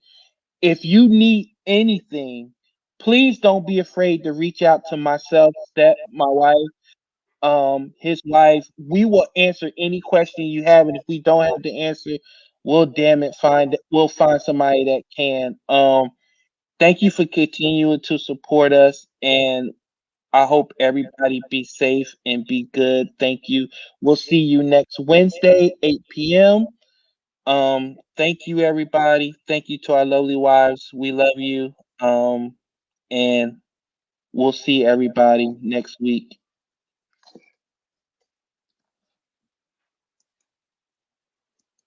If you need anything, please don't be afraid to reach out to myself, my wife, his wife. We will answer any question you have, and if we don't have the answer, we'll find somebody that can. Thank you for continuing to support us, and I hope everybody be safe and be good. Thank you. We'll see you next Wednesday, 8 p.m. Thank you, everybody. Thank you to our lovely wives. We love you. And we'll see everybody next week.